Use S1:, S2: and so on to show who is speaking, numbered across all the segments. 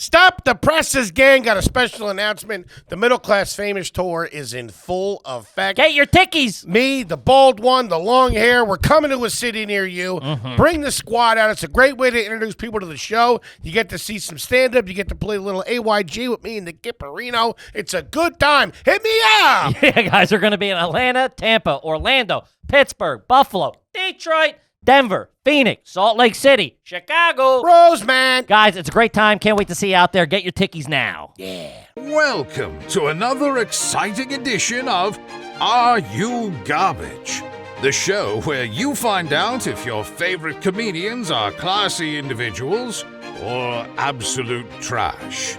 S1: Stop the presses, gang. Got a special announcement. The Middle Class Famous Tour is in full effect.
S2: Get your tickies.
S1: Me, the bald one, the long hair. We're coming to a city near you. Bring the squad out. It's a great way to introduce people to the show. You get to see some stand-up. You get to play a little AYG with me and the Gipperino. It's a good time. Hit me up.
S2: Yeah, guys, are going to be in Atlanta, Tampa, Orlando, Pittsburgh, Buffalo, Detroit, Denver, Phoenix, Salt Lake City, Chicago.
S1: Roseman.
S2: Guys, it's a great time. Can't wait to see you out there. Get your tickies now.
S1: Yeah.
S3: Welcome to another exciting edition of Are You Garbage? The show where you find out if your favorite comedians are classy individuals or absolute trash.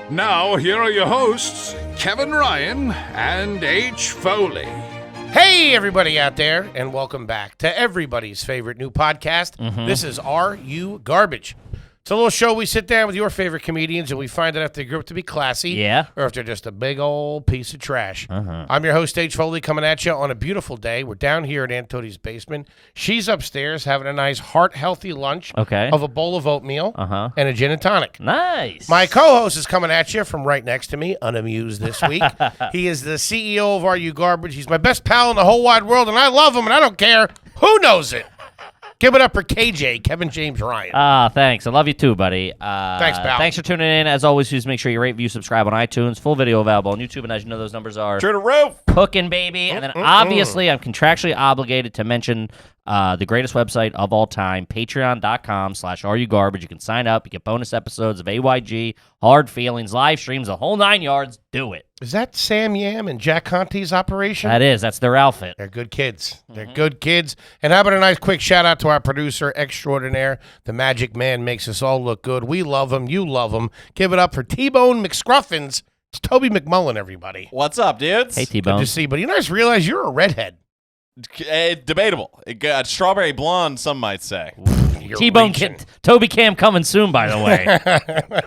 S3: Now, here are your hosts, Kevin Ryan and H. Foley.
S1: Hey, everybody out there, and welcome back to everybody's favorite new podcast. This is Are You Garbage? It's a little show we sit down with your favorite comedians, and we find out if they grew up to be classy or if they're just a big old piece of trash. I'm your host, H. Foley, coming at you on a beautiful day. We're down here at Aunt Tooty's basement. She's upstairs having a nice heart-healthy lunch of a bowl of oatmeal and a gin and tonic.
S2: Nice.
S1: My co-host is coming at you from right next to me, unamused this week. He is the CEO of Are You Garbage? He's my best pal in the whole wide world, and I love him, and I don't care who knows it. Give it up for KJ, Kevin James Ryan.
S2: Thanks. I love you too, buddy.
S1: Thanks, pal.
S2: Thanks for tuning in. As always, please make sure you rate, view, subscribe on iTunes. Full video available on YouTube, and as you know, those numbers are
S1: Turn the roof.
S2: cooking, baby. And then obviously, I'm contractually obligated to mention the greatest website of all time, patreon.com/areyougarbage. You can sign up. You get bonus episodes of AYG, Hard Feelings, live streams, the whole 9 yards. Do it.
S1: Is that Sam Yam and Jack Conte's operation?
S2: That is. That's their outfit.
S1: They're good kids. They're good kids. And how about a nice quick shout out to our producer extraordinaire, the Magic Man, makes us all look good. We love him. You love him. Give it up for T-Bone McScruffins. It's Toby McMullen, everybody.
S4: What's up, dudes?
S2: Hey,
S1: Good
S2: T-Bone.
S1: to see. But you guys realize you're a redhead.
S4: Debatable. It got strawberry blonde, some might say.
S1: You're
S2: T-Bone
S1: reaching.
S2: Toby Cam coming soon, by the way.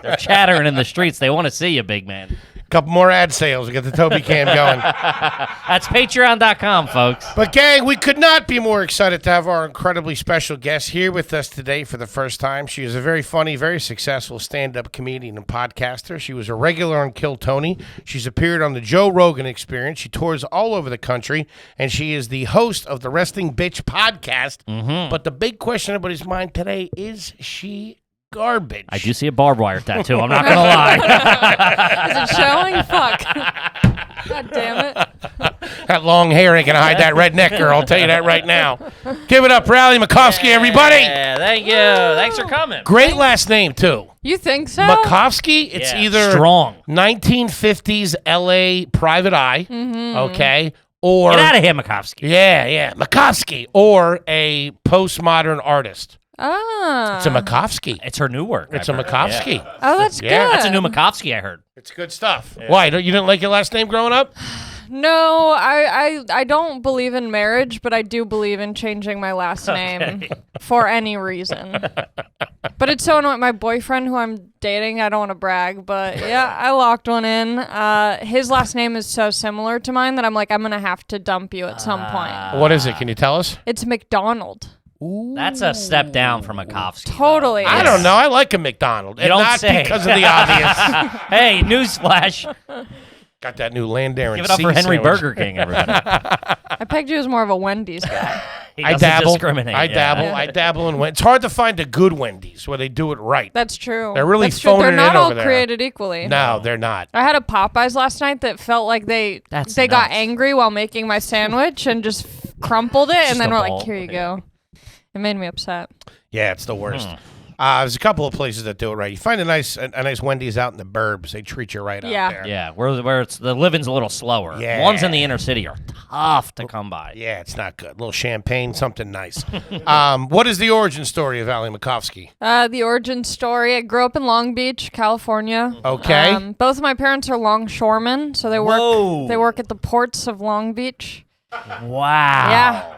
S2: They're chattering in the streets. They want to see you, big man.
S1: Couple more ad sales. We get the Toby Cam going.
S2: That's patreon.com, folks.
S1: But, gang, we could not be more excited to have our incredibly special guest here with us today for the first time. She is a very funny, very successful stand-up comedian and podcaster. She was a regular on Kill Tony. She's appeared on the Joe Rogan Experience. She tours all over the country, and she is the host of the Resting Bitch podcast. But the big question in everybody's mind today, is she garbage?
S2: I do see a barbed wire tattoo. I'm not going to lie.
S5: Is it showing? Fuck. God damn it.
S1: That long hair ain't going to hide that redneck girl. I'll tell you that right now. Give it up for Allie Macofsky, everybody.
S2: Yeah, thank you. Thanks for coming.
S1: Great last name, too.
S5: You think so?
S1: Macofsky, it's
S2: Yeah,
S1: either
S2: strong.
S1: 1950s L.A. private eye, okay, or...
S2: Get out of here, Macofsky.
S1: Yeah, Macofsky, or a postmodern artist.
S5: Ah.
S1: It's a Macofsky.
S2: It's her new work.
S1: It's a
S2: I've heard.
S1: Macofsky.
S2: Yeah.
S5: Oh, that's
S1: Yeah,
S5: good.
S2: That's a new Macofsky, I heard.
S1: It's good stuff. Why? You didn't like your last name growing up?
S5: No, I don't believe in marriage, but I do believe in changing my last name for any reason. But it's so annoying. My boyfriend, who I'm dating, I don't want to brag, but yeah, I locked one in. His last name is so similar to mine that I'm like, I'm going to have to dump you at some point.
S1: What is it? Can you tell us?
S5: It's McDonald.
S2: That's a step down from Macofsky.
S5: Totally.
S1: I don't know. I like a McDonald.
S2: You
S1: And
S2: don't
S1: not
S2: say.
S1: because of the obvious.
S2: Hey, newsflash.
S1: Got that new land, air, and
S2: Give it up
S1: sea
S2: for Henry
S1: sandwich.
S2: Burger King, everybody.
S5: I pegged you as more of a Wendy's guy.
S2: He
S1: I
S2: doesn't
S1: dabble.
S2: discriminate.
S1: I
S2: yeah.
S1: dabble. I dabble in. It's hard to find a good Wendy's where they do it right.
S5: That's true.
S1: They're really
S5: That's true.
S1: phoning
S5: They're
S1: it
S5: not
S1: in
S5: all
S1: over there.
S5: created equally.
S1: No, they're not.
S5: I had a Popeyes last night that felt like they
S2: That's
S5: got
S2: nuts.
S5: angry while making my sandwich and just crumpled it,
S2: Just
S5: and then
S2: a
S5: we're
S2: ball.
S5: like, "Here you go." It made me upset.
S1: Yeah, it's the worst. There's a couple of places that do it right. You find a nice Wendy's out in the burbs. They treat you right
S5: Yeah.
S1: out there.
S2: Yeah, where it's the living's a little slower.
S1: Yeah.
S2: Ones in the inner city are tough to come by.
S1: Yeah, it's not good. A little champagne, something nice. What is the origin story of Allie Macofsky?
S5: The origin story. I grew up in Long Beach, California.
S1: Okay.
S5: Both of my parents are longshoremen, so they
S2: Whoa.
S5: work at the ports of Long Beach.
S2: Wow.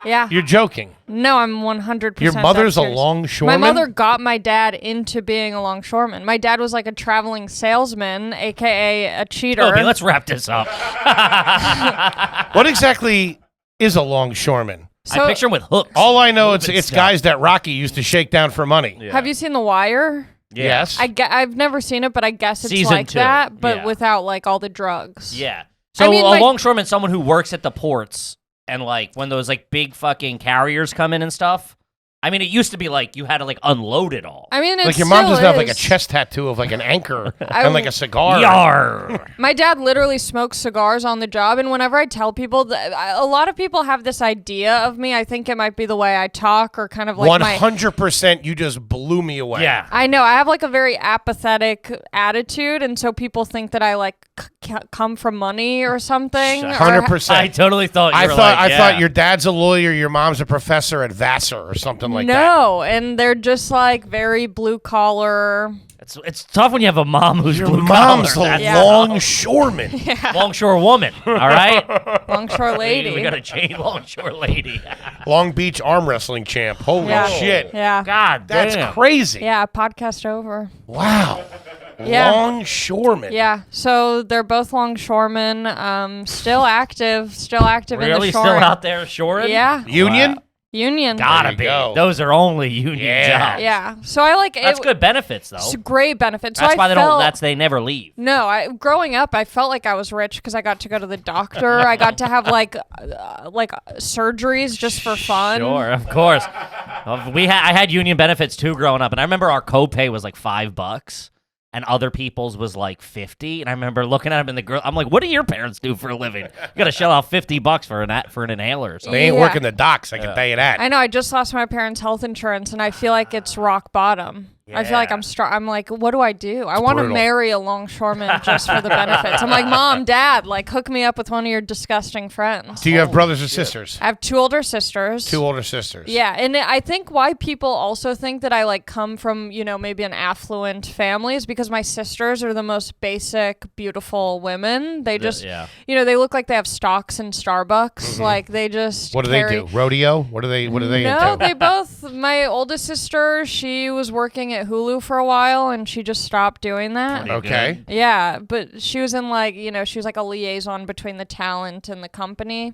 S5: Yeah.
S1: You're joking.
S5: No, I'm 100%.
S1: Your mother's a
S5: serious.
S1: longshoreman?
S5: My mother got my dad into being a longshoreman. My dad was like a traveling salesman, aka a cheater.
S2: Toby, let's wrap this up.
S1: What exactly is a longshoreman?
S2: I picture him with hooks.
S1: All I know, it's
S2: Moving stuff.
S1: guys that Rocky used to shake down for money.
S5: Have you seen The Wire?
S1: Yes.
S5: I've never seen it, but I guess it's
S2: Season
S5: like
S2: 2,
S5: that, but
S2: yeah.
S5: without like all the drugs.
S2: Yeah. So
S5: mean,
S2: a
S5: like-
S2: longshoreman, someone who works at the ports, and like when those like big fucking carriers come in and stuff. I mean, it used to be like you had to like unload it all.
S5: I mean, it
S1: Like your mom
S5: still
S1: doesn't have like a
S5: is.
S1: chest tattoo of like an anchor and like a cigar.
S2: Yar.
S5: My dad literally smokes cigars on the job, and whenever I tell people that, a lot of people have this idea of me. I think it might be the way I talk, or kind of like
S1: 100%, you just blew me away.
S2: Yeah.
S5: I know I have like a very apathetic attitude, and so people think that I like come from money or something. or
S1: 100%.
S2: I totally thought you
S1: I
S2: were
S1: thought
S2: like,
S1: I thought your dad's a lawyer, your mom's a professor at Vassar or something like that.
S5: No, and they're just like very blue collar.
S2: It's tough when you have a mom who's
S1: Your
S2: blue
S1: mom's
S2: collar.
S1: a
S5: Yeah.
S1: longshoreman.
S2: Longshore woman. All right.
S5: Longshore lady.
S2: We got a chain longshore lady.
S1: Long Beach arm wrestling champ. Holy
S5: Yeah.
S1: shit.
S5: Yeah.
S2: God,
S1: That's
S2: damn.
S1: crazy.
S5: Yeah, podcast over.
S1: Wow.
S5: Yeah.
S1: Longshoreman.
S5: Yeah, so they're both longshoremen, still active in the
S2: Really
S5: shoring.
S2: still out there shoring?
S5: Yeah,
S1: Union?
S2: Wow.
S5: union.
S2: Gotta
S1: you
S2: be.
S1: go.
S2: Those are only union
S1: Yeah.
S2: jobs.
S5: Yeah, so I like
S2: That's
S5: it.
S2: good benefits though.
S5: It's great benefits. So
S2: That's
S5: I
S2: why they
S5: felt,
S2: don't. They never leave.
S5: No, growing up, I felt like I was rich because I got to go to the doctor. I got to have like surgeries just for fun.
S2: Sure, of course. I had union benefits too growing up, and I remember our copay was like $5, and other people's was like 50. And I remember looking at them in the girl. I'm like, "What do your parents do for a living? You got to shell out $50 for an inhaler or something."
S1: They ain't
S5: Yeah.
S1: working the docks, I can tell you that.
S5: I know. I just lost my parents' health insurance, and I feel like it's rock bottom. I feel like I'm like, what do I do? I want to
S1: brutal.
S5: marry a longshoreman just for the benefits. I'm like, Mom, Dad, like hook me up with one of your disgusting friends.
S1: Do you have brothers or sisters?
S5: I have 2 older sisters.
S1: 2 older sisters.
S5: Yeah, and I think why people also think that I like come from, maybe an affluent family is because my sisters are the most basic, beautiful women. They just,
S2: yeah.
S5: they look like they have stocks in Starbucks. Like they just
S1: What do
S5: carry-
S1: they do? Rodeo? What are they
S5: No,
S1: into?
S5: they both. My oldest sister, she was working at Hulu for a while, and she just stopped doing that.
S1: Okay.
S5: Yeah, but she was in like, she was like a liaison between the talent and the company.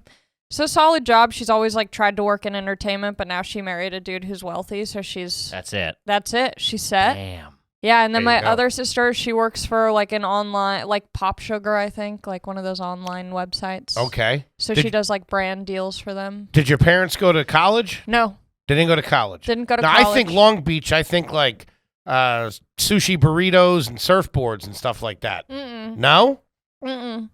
S5: So solid job. She's always like tried to work in entertainment, but now she married a dude who's wealthy, so
S2: That's it.
S5: that's it. She's set.
S2: Damn.
S5: Yeah, and then
S1: There you
S5: my
S1: go.
S5: other sister, she works for like an online, like Pop Sugar, I think, like one of those online websites.
S1: Okay.
S5: So
S1: Did-
S5: she does like brand deals for them.
S1: Did your parents go to college?
S5: No,
S1: They didn't go to college.
S5: didn't go to
S1: Now,
S5: college.
S1: I think Long Beach, like sushi burritos and surfboards and stuff like that.
S5: Mm-mm.
S1: No?
S5: Mm-mm.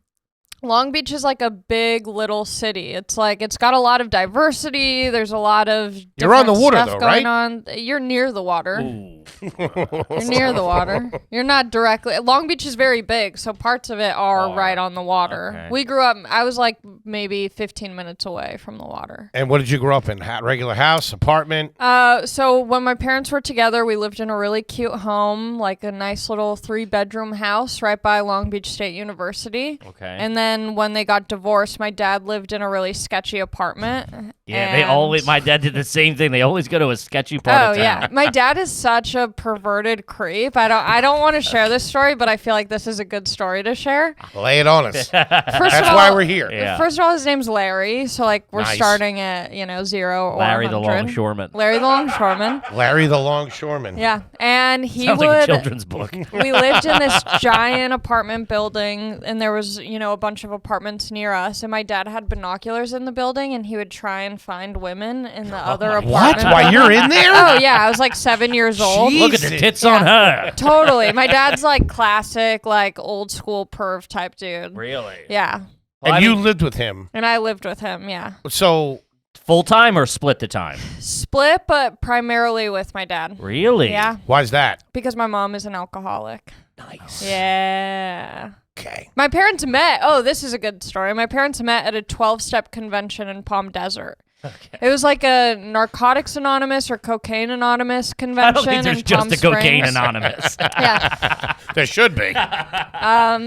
S5: Long Beach is like a big little city. It's like it's got a lot of diversity. There's a lot of
S1: You're on the
S5: different
S1: water,
S5: stuff
S1: though,
S5: going
S1: right?
S5: on. You're near the water.
S2: Ooh.
S5: You're near the water. You're not directly. Long Beach is very big, so parts of it are right on the water.
S2: Okay.
S5: We grew up. I was like maybe 15 minutes away from the water.
S1: And what did you grow up in? Regular house, apartment?
S5: So when my parents were together, we lived in a really cute home, like a nice little 3-bedroom house right by Long Beach State University.
S2: Okay.
S5: And then when they got divorced, my dad lived in a really sketchy apartment.
S2: Yeah, they
S5: and-
S2: always. My dad did the same thing. They always go to a sketchy part
S5: Oh
S2: of town.
S5: yeah, my dad is such a perverted creep. I don't want to share this story, but I feel like this is a good story to share.
S1: Lay it on us.
S5: First
S1: That's
S5: of all,
S1: why we're here.
S2: Yeah.
S5: First of all, his name's Larry, so like we're
S1: Nice.
S5: starting at 0 or
S2: Larry the
S5: 100.
S2: longshoreman.
S5: Larry the longshoreman.
S1: Larry the Longshoreman.
S5: Yeah, and he
S2: Sounds
S5: would.
S2: like a children's book.
S5: We lived in this giant apartment building, and there was, a bunch of apartments near us. And my dad had binoculars in the building, and he would try and find women in the other
S1: What?
S5: apartment.
S1: While you're in there?
S5: Oh yeah, I was like 7 years old.
S1: Jeez.
S2: Look at the tits on her.
S5: Totally. My dad's like classic, like old school perv type dude.
S2: Really?
S5: Yeah,
S2: Well,
S1: And
S2: I
S1: you
S2: mean,
S1: lived with him.
S5: and I lived with him. Yeah,
S1: So,
S2: full time or split the time?
S5: split, but primarily with my dad.
S2: Really?
S5: Yeah,
S1: why's that?
S5: because my mom is an alcoholic.
S2: Nice.
S5: Yeah.
S1: Okay.
S5: My parents met. Oh, this is a good story. My parents met at a 12-step convention in Palm Desert.
S2: Okay.
S5: It was like a Narcotics Anonymous or Cocaine Anonymous
S2: I
S5: convention.
S2: don't think there's
S5: in
S2: just
S5: Palm
S2: a cocaine
S5: Springs.
S2: anonymous.
S5: Yeah.
S1: There should be.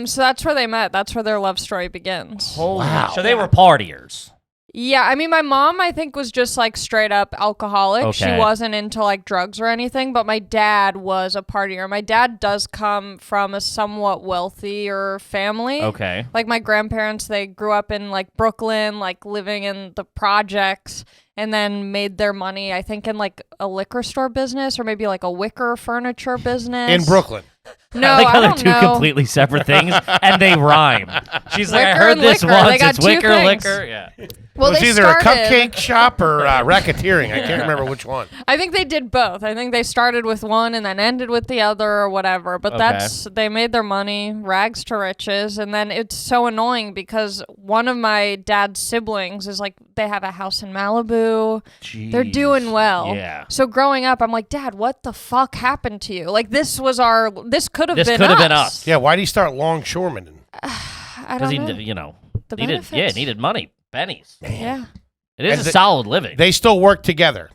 S5: So that's where they met. That's where their love story begins.
S2: Holy.
S1: Wow.
S2: So they were partiers.
S5: Yeah, I mean, my mom, I think, was just like straight up alcoholic. She
S2: Okay.
S5: wasn't into like drugs or anything, but my dad was a partier. My dad does come from a somewhat wealthier family.
S2: Okay.
S5: Like my grandparents, they grew up in like Brooklyn, like living in the projects, and then made their money, I think, in like a liquor store business or maybe like a wicker furniture business.
S1: In Brooklyn.
S5: No,
S2: I think
S5: I
S2: how they're
S5: don't
S2: two
S5: know.
S2: completely separate things, and they rhyme. She's like, I
S5: Wicker
S2: heard
S5: and
S2: this
S5: liquor. They
S2: once.
S5: got
S2: It's
S5: two
S2: wicker,
S5: things.
S2: liquor. Yeah.
S5: Well,
S1: It was
S5: they
S1: either
S5: started,
S1: a cupcake shop or racketeering. I can't remember which one.
S5: I think they did both. I think they started with one and then ended with the other or whatever. But they made their money, rags to riches. And then it's so annoying because one of my dad's siblings is like, they have a house in Malibu. They're doing well.
S2: Yeah.
S5: So growing up, I'm like, Dad, what the fuck happened to you? Like this could have
S2: This
S5: been
S2: could have
S5: us.
S2: been us.
S1: Yeah, why do you start Longshoremen?
S5: I
S2: Because
S5: don't know.
S2: he,
S5: The
S2: needed
S5: benefits.
S2: needed money, pennies.
S5: Yeah.
S2: It is
S1: And
S2: a solid living.
S1: They still work together.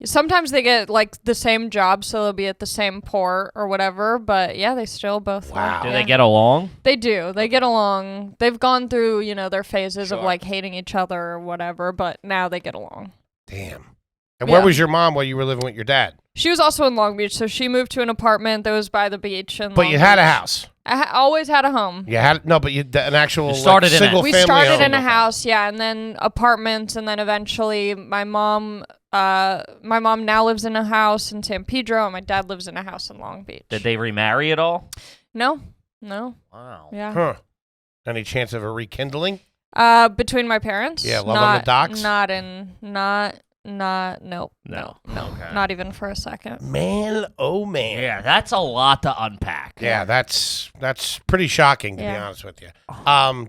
S5: Sometimes they get like the same job, so they'll be at the same port or whatever. But yeah, they still both.
S1: Wow.
S2: Do
S5: yeah.
S2: they get along?
S5: They do. They get along. They've gone through, their phases of like hating each other or whatever, but now they get along.
S1: Damn. And where
S5: Yeah.
S1: was your mom while you were living with your dad?
S5: She was also in Long Beach, so she moved to an apartment that was by the beach.
S1: But you had a house.
S5: I always had a home.
S1: You had but an actual
S2: You started in it.
S1: single
S5: We
S1: family
S5: started
S1: home.
S5: in a house, yeah, and then apartments, and then eventually my mom now lives in a house in San Pedro, and my dad lives in a house in Long Beach.
S2: Did they remarry at all?
S5: No.
S2: Wow.
S5: Yeah.
S1: Huh. Any chance of a rekindling?
S5: Between my parents?
S1: Yeah, love on the docks?
S5: Nope. No.
S2: Okay.
S5: Not even for a second.
S1: Man, oh man.
S2: Yeah, that's a lot to unpack.
S1: Yeah, that's pretty shocking to be
S5: Yeah.
S1: honest with you.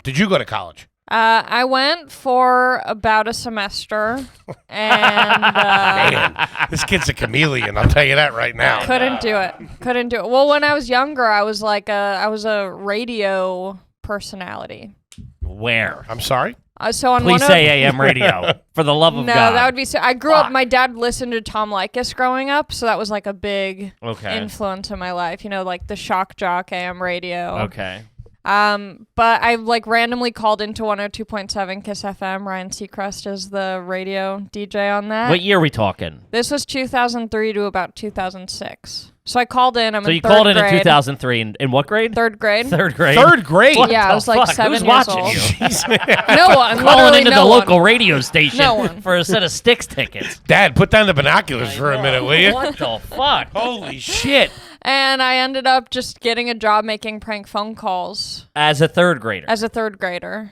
S1: Did you go to college?
S5: I went for about a semester, and
S1: Man, this kid's a chameleon. I'll tell you that right now.
S5: couldn't do it. Well, when I was younger, I was a radio personality.
S2: Where?
S1: I'm sorry.
S5: So on
S2: Please
S5: one
S2: say AM radio. For the love of
S5: no,
S2: God.
S5: that would be. I grew up.
S2: Fuck.
S5: My dad listened to Tom Likas growing up, so that was like a big
S2: Okay.
S5: influence in my life. Like the shock jock AM radio.
S2: Okay.
S5: But I like randomly called into 102.7 Kiss FM. Ryan Seacrest is the radio DJ on that.
S2: What year are we talking?
S5: This was 2003 to about 2006. So I called in. I'm
S2: So
S5: in
S2: you
S5: third
S2: called in
S5: grade.
S2: 2003. In what grade?
S5: Third grade.
S2: Third grade.
S1: Third grade.
S2: What
S5: Yeah,
S2: the
S5: I was like
S2: fuck?
S5: 7
S2: Who's
S5: years
S2: watching
S5: old.
S2: you?
S5: No one.
S2: Calling
S5: Literally
S2: into
S5: no
S2: the
S5: one.
S2: local radio station
S5: No one.
S2: for a set of Styx tickets.
S1: Dad, put down the binoculars for a minute, will you?
S2: What the fuck?
S1: Holy shit.
S5: And I ended up just getting a job making prank phone calls
S2: As a third grader.
S5: as a third grader.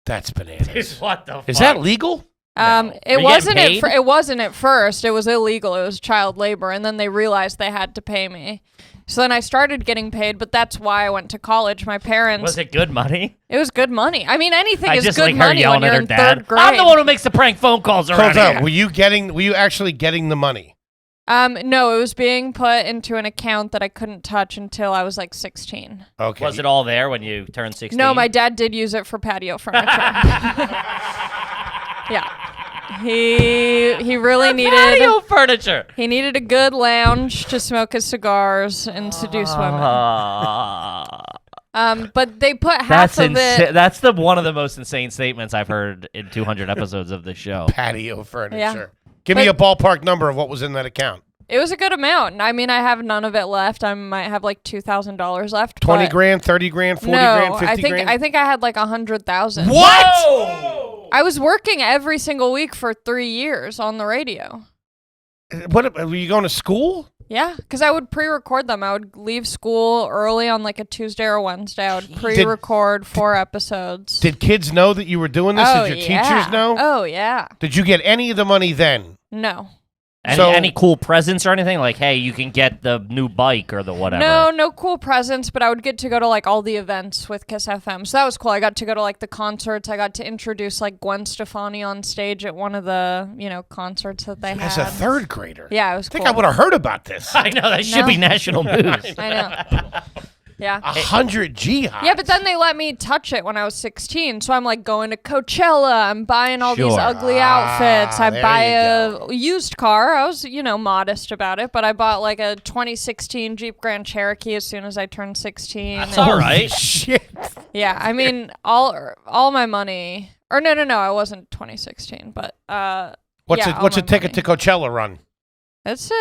S1: That's bananas.
S2: What the fuck?
S1: Is that legal?
S5: It
S2: Are you
S5: wasn't
S2: getting paid?
S5: it wasn't at first. It was illegal. It was child labor, and then they realized they had to pay me. So then I started getting paid, but that's why I went to college. My parents.
S2: Was it good money?
S5: It was good money. I mean, anything
S2: I
S5: is
S2: just
S5: good
S2: like her
S5: money
S2: yelling
S5: when
S2: at
S5: you're
S2: her
S5: in
S2: dad.
S5: third grade.
S2: I'm the one who makes the prank phone calls around
S1: Hold on.
S2: here.
S1: Were you actually getting the money?
S5: No, it was being put into an account that I couldn't touch until I was like 16.
S1: Okay.
S2: Was it all there when you turned 16?
S5: No, my dad did use it for patio furniture. Yeah. He really needed
S2: patio furniture.
S5: he needed a good lounge to smoke his cigars and seduce women. But they put half
S2: That's
S5: of it.
S2: That's one of the most insane statements I've heard in 200 episodes of this show.
S1: Patio furniture.
S5: Yeah.
S1: Give me a ballpark number of what was in that account.
S5: It was a good amount. I mean, I have none of it left. I might have like $2,000 left.
S1: 20
S5: but
S1: grand, 30 grand, 40
S5: no,
S1: grand, 50 grand?
S5: I think I had like 100,000.
S1: What?
S5: I was working every single week for 3 years on the radio.
S1: What? Were you going to school?
S5: Yeah, because I would pre-record them. I would leave school early on like a Tuesday or Wednesday. I would pre-record 4 episodes.
S1: Did kids know that you were doing this?
S5: Oh,
S1: Did your
S5: yeah.
S1: teachers know?
S5: Oh, yeah.
S1: Did you get any of the money then?
S5: No.
S2: Any cool presents or anything? Like, hey, you can get the new bike or the whatever.
S5: No cool presents, but I would get to go to like all the events with Kiss FM. So that was cool. I got to go to like the concerts. I got to introduce like Gwen Stefani on stage at one of the, concerts that they
S1: As
S5: had.
S1: a third grader.
S5: Yeah, it was
S1: I think
S5: cool.
S1: I would have heard about this.
S2: I know, that should
S5: No.
S2: be national news.
S5: I know. Yeah.
S1: 100 jihad.
S5: Yeah, but then they let me touch it when I was 16. So I'm like going to Coachella. I'm buying all these
S2: Sure.
S5: ugly outfits. I
S1: there
S5: buy
S1: you
S5: a used car. I was, modest about it, but I bought like a 2016 Jeep Grand Cherokee as soon as I turned 16.
S2: That's
S5: and-
S2: all right.
S1: Shit.
S5: Yeah, I mean, all my money, Or no, I wasn't 2016, but
S1: What's
S5: yeah,
S1: a ticket to Coachella run?
S5: It's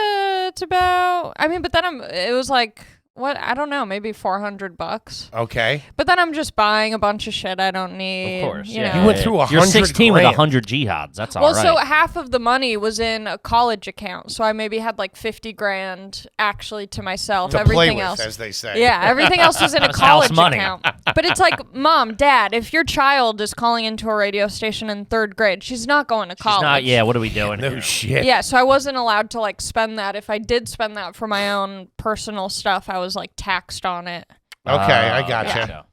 S5: about. I mean, but then it was like what I don't know, maybe $400.
S1: Okay.
S5: But then I'm just buying a bunch of shit I don't need.
S2: Of course,
S5: you
S2: yeah.
S5: know.
S1: You went through 100
S2: You're 16 with
S1: grand.
S2: 100 jihads. That's all
S5: Well,
S2: right.
S5: so half of the money was in a college account, so I maybe had like 50 grand actually to myself.
S1: To
S5: everything
S1: play with,
S5: else,
S1: as they say.
S5: yeah, everything else was in a
S2: That's house
S5: college
S2: money.
S5: account. But it's like, Mom, Dad, if your child is calling into a radio station in 3rd grade, she's not going to college.
S2: She's not. Yeah. What are we doing?
S1: No
S2: here?
S1: shit.
S5: Yeah, so I wasn't allowed to like spend that. If I did spend that for my own personal stuff, I was like taxed on it.
S1: Okay, I gotcha.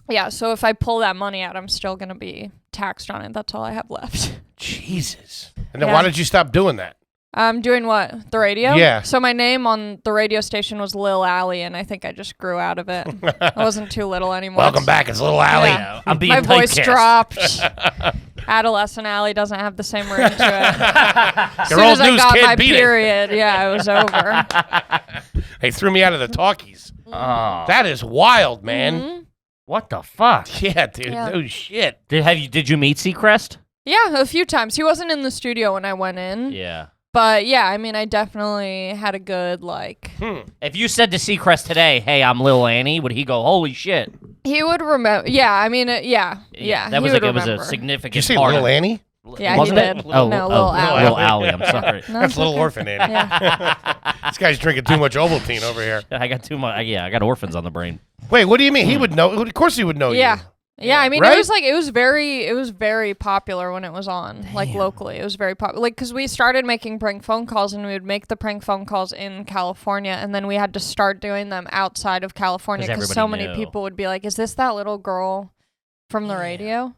S5: Yeah, so if I pull that money out, I'm still going to be taxed on it. That's all I have left.
S1: Jesus. And then
S5: Yeah.
S1: why did you stop doing that?
S5: Doing what? The radio?
S1: Yeah.
S5: So my name on the radio station was Lil Allie, and I think I just grew out of it. I wasn't too little anymore.
S1: Welcome back. It's Little Allie.
S5: Yeah.
S2: I'm being
S5: My voice
S2: typecast.
S5: dropped. Adolescent Allie doesn't have the same ring to it. As
S1: Your
S5: soon
S1: old
S5: as I
S1: news
S5: got
S1: kid
S5: my
S1: beat it.
S5: period, yeah, it was over.
S1: They threw me out of the talkies.
S2: Oh,
S1: That is wild, man.
S5: Mhm.
S2: what the fuck?
S1: Yeah, dude.
S5: Yeah.
S1: No shit.
S2: Did you meet Seacrest?
S5: Yeah, a few times. He wasn't in the studio when I went in.
S2: Yeah.
S5: But yeah, I mean, I definitely had a good, like,
S2: If you said to Seacrest today, "Hey, I'm Lil Annie," would he go, "Holy shit"?
S5: he would remember. Yeah, I mean, yeah.
S2: That
S5: he
S2: was
S5: would
S2: like it was a
S5: remember.
S2: significant
S1: Did you say
S2: part
S1: Little
S2: of
S1: Annie?
S5: Yeah, he
S2: Wasn't
S5: did.
S2: it? Oh,
S5: No,
S2: oh,
S5: Lil Allie.
S2: Lil Allie. I'm sorry.
S5: No,
S1: That's
S5: it's
S1: Little
S5: okay.
S1: Orphan Annie.
S5: Yeah.
S1: This guy's drinking too much Ovaltine over here.
S2: I got too much. Yeah, I got orphans on the brain.
S1: Wait, what do you mean? He would know. Of course he would know
S5: Yeah.
S1: you.
S5: Yeah, I mean,
S1: Right?
S5: it was very popular when it was on, like locally. It was very popular, like because we started making prank phone calls, and we would make the prank phone calls in California, and then we had to start doing them outside of California
S2: 'Cause
S5: because so
S2: everybody
S5: many
S2: knew.
S5: people would be like, "Is this that little girl from the radio?"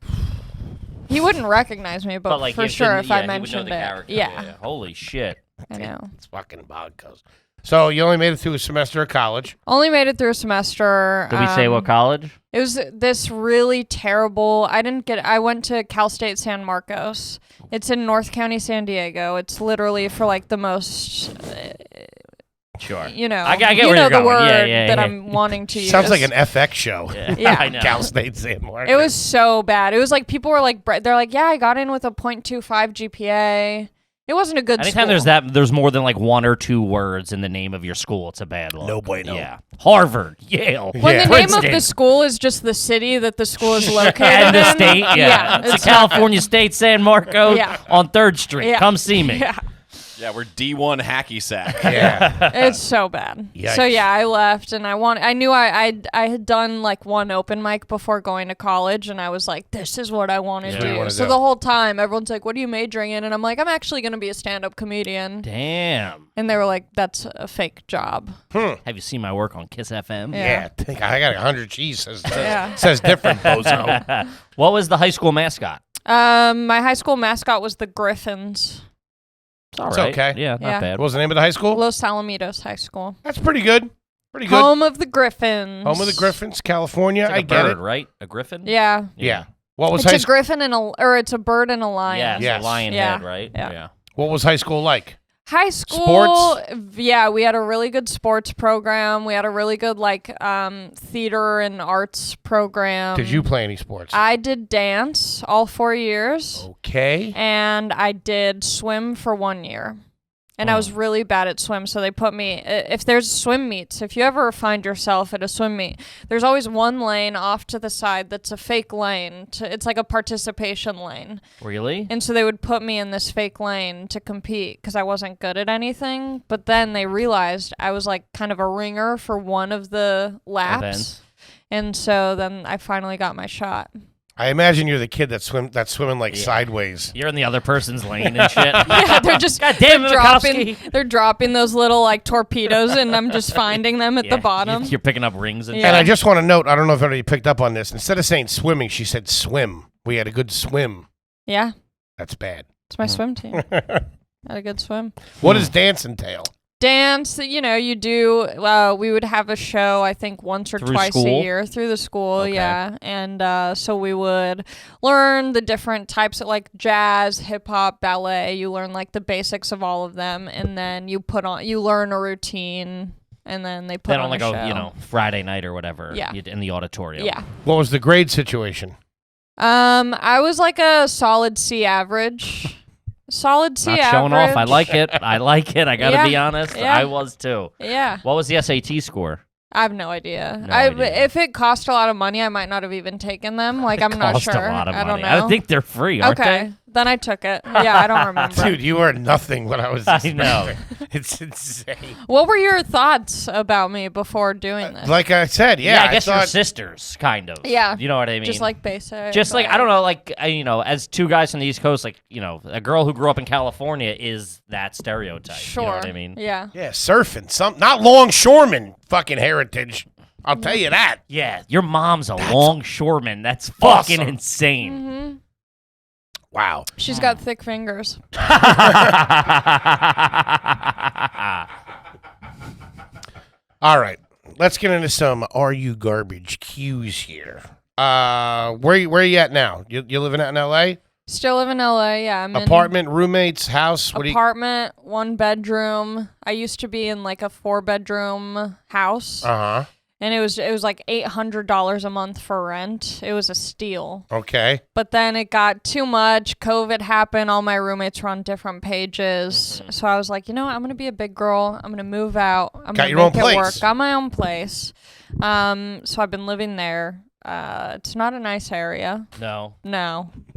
S5: He wouldn't recognize me, but,
S2: like
S5: for
S2: you
S5: sure
S2: shouldn't-
S5: if
S2: yeah,
S5: I
S2: he would know
S5: mentioned
S2: the
S5: it,
S2: character.
S5: yeah,
S2: Holy shit.
S5: I know.
S1: It's fucking bonkers. So you only made it through a semester of college.
S5: Only made it through a semester.
S2: Did we say what college?
S5: It was this really terrible. I went to Cal State San Marcos. It's in North County, San Diego. It's literally for like the most,
S2: Sure.
S5: you know,
S2: I get
S5: you
S2: where
S5: know
S2: you're
S5: the
S2: going.
S5: word
S2: Yeah,
S5: that
S2: yeah.
S5: I'm wanting to use.
S1: Sounds like an FX show.
S5: Yeah.
S2: I know.
S1: Cal State San Marcos.
S5: It was so bad. It was like people were like, they're like, yeah, I got in with a .25 GPA. It wasn't a good
S2: Anytime
S5: school.
S2: there's more than like one or two words in the name of your school, it's a bad look.
S1: No bueno.
S2: Yeah. Harvard, Yale,
S5: When
S1: Yeah.
S5: the name of
S2: Princeton.
S5: the school is just the city that the school is located
S2: and the
S5: in.
S2: state, yeah. It's
S5: it's
S2: a California State San Marcos
S5: Yeah.
S2: on 3rd Street.
S5: Yeah.
S2: Come see me.
S5: Yeah.
S4: Yeah, we're D1 hacky sack.
S1: Yeah.
S5: It's so bad.
S1: Yikes.
S5: So yeah, I left, and I knew I had done like one open mic before going to college, and I was like, this is what I want to
S1: That's what you
S5: do.
S1: wanna
S5: So
S1: do.
S5: the whole time, everyone's like, what are you majoring in? And I'm like, I'm actually going to be a stand-up comedian.
S2: Damn.
S5: And they were like, that's a fake job.
S2: Have you seen my work on Kiss FM?
S5: Yeah.
S1: Yeah. I got 100 G's. Says,
S5: Yeah.
S1: says different, bozo.
S2: What was the high school mascot?
S5: My high school mascot was the Griffins.
S2: It's all
S1: It's
S2: right.
S1: okay.
S2: Yeah, not
S5: Yeah.
S2: bad.
S1: What was the name of the high school?
S5: Los Alamitos High School.
S1: That's pretty good. Pretty good.
S5: Home of the Griffins.
S1: Home of the Griffins, California.
S2: It's like
S1: I
S2: a
S1: get
S2: bird,
S1: it.
S2: right? A griffin?
S5: Yeah.
S1: Yeah. What was
S5: It's
S1: high
S5: a griffin it's a bird and a lion.
S2: Yeah, it's
S1: Yes.
S2: a lion
S5: Yeah.
S2: head, right?
S5: Yeah.
S1: What was high school like?
S5: High school,
S1: Sports?
S5: yeah, we had a really good sports program. We had a really good theater and arts program.
S1: Did you play any sports?
S5: I did dance all 4 years,
S1: Okay.
S5: and I did swim for 1 year. And I was really bad at swim, so they put me, if there's swim meets, if you ever find yourself at a swim meet, there's always one lane off to the side that's a fake lane. It's like a participation lane.
S2: Really?
S5: And so they would put me in this fake lane to compete because I wasn't good at anything. But then they realized I was like kind of a ringer for one of the laps.
S2: Events.
S5: And so then I finally got my shot.
S1: I imagine you're the kid that's swimming like sideways.
S2: You're in the other person's lane and shit.
S5: Yeah, they're just
S2: God damn it,
S5: dropping. They're dropping those little like torpedoes, and I'm just finding them at the bottom.
S2: You're picking up rings and
S5: Yeah.
S1: And I just want to note, I don't know if anybody picked up on this. Instead of saying swimming, she said swim. We had a good swim.
S5: Yeah,
S1: That's bad.
S5: it's my swim team. Had a good swim.
S1: What does dance entail?
S5: Dance, you do. We would have a show, I think, once or
S2: Through
S5: twice
S2: school?
S5: a year through the school.
S2: Okay.
S5: Yeah, and so we would learn the different types of like jazz, hip hop, ballet. You learn like the basics of all of them, and then you learn a routine, and then they put
S2: then
S5: on
S2: on like
S5: a show.
S2: Friday night or whatever.
S5: Yeah.
S2: In the auditorium.
S5: Yeah.
S1: What was the grade situation?
S5: I was like a solid C average. Solid C
S2: Not
S5: average.
S2: showing off. I like it. I gotta be honest.
S5: Yeah.
S2: I was too.
S5: Yeah.
S2: What was the SAT score?
S5: I have no idea.
S2: No idea.
S5: If it cost a lot of money, I might not have even taken them. Like, I'm not
S2: Cost
S5: sure.
S2: a lot of
S5: I don't
S2: money.
S5: know.
S2: I think they're free, aren't
S5: Okay. Then I took it. Yeah, I don't remember.
S1: Dude, you are nothing when I was.
S2: I know.
S1: It's insane.
S5: What were your thoughts about me before doing this?
S1: Like I said, yeah.
S2: I guess
S1: thought,
S2: your sisters, kind of.
S5: Yeah.
S2: You know what I mean?
S5: Just like basic.
S2: Just like,
S5: but-
S2: I don't know, like, as two guys from the East Coast, like, a girl who grew up in California is that stereotype.
S5: Sure.
S2: You know what I mean?
S5: Yeah.
S1: Yeah, surfing. Not longshoremen fucking heritage. I'll tell you that.
S2: Yeah, your mom's a longshoreman. That's fucking
S1: awesome.
S2: insane.
S5: Mm-hmm.
S1: Wow.
S5: She's got thick fingers.
S1: All right. Let's get into some Are You Garbage cues here. Where you at now? You living out in L.A.?
S5: Still live in LA. Yeah. I'm
S1: Apartment, roommates, house?
S5: in apartment, 1 bedroom. I used to be in like a 4-bedroom house.
S1: Uh-huh.
S5: And it was like $800 a month for rent. It was a steal.
S1: Okay.
S5: But then it got too much. COVID happened. All my roommates were on different pages.
S1: Mm-hmm.
S5: So I was like, you know what? I'm going to be a big girl. I'm going to move out. I'm
S1: Got
S5: going to
S1: your own
S5: make it
S1: place.
S5: work. Got my own place. So I've been living there. It's not a nice area.
S2: No.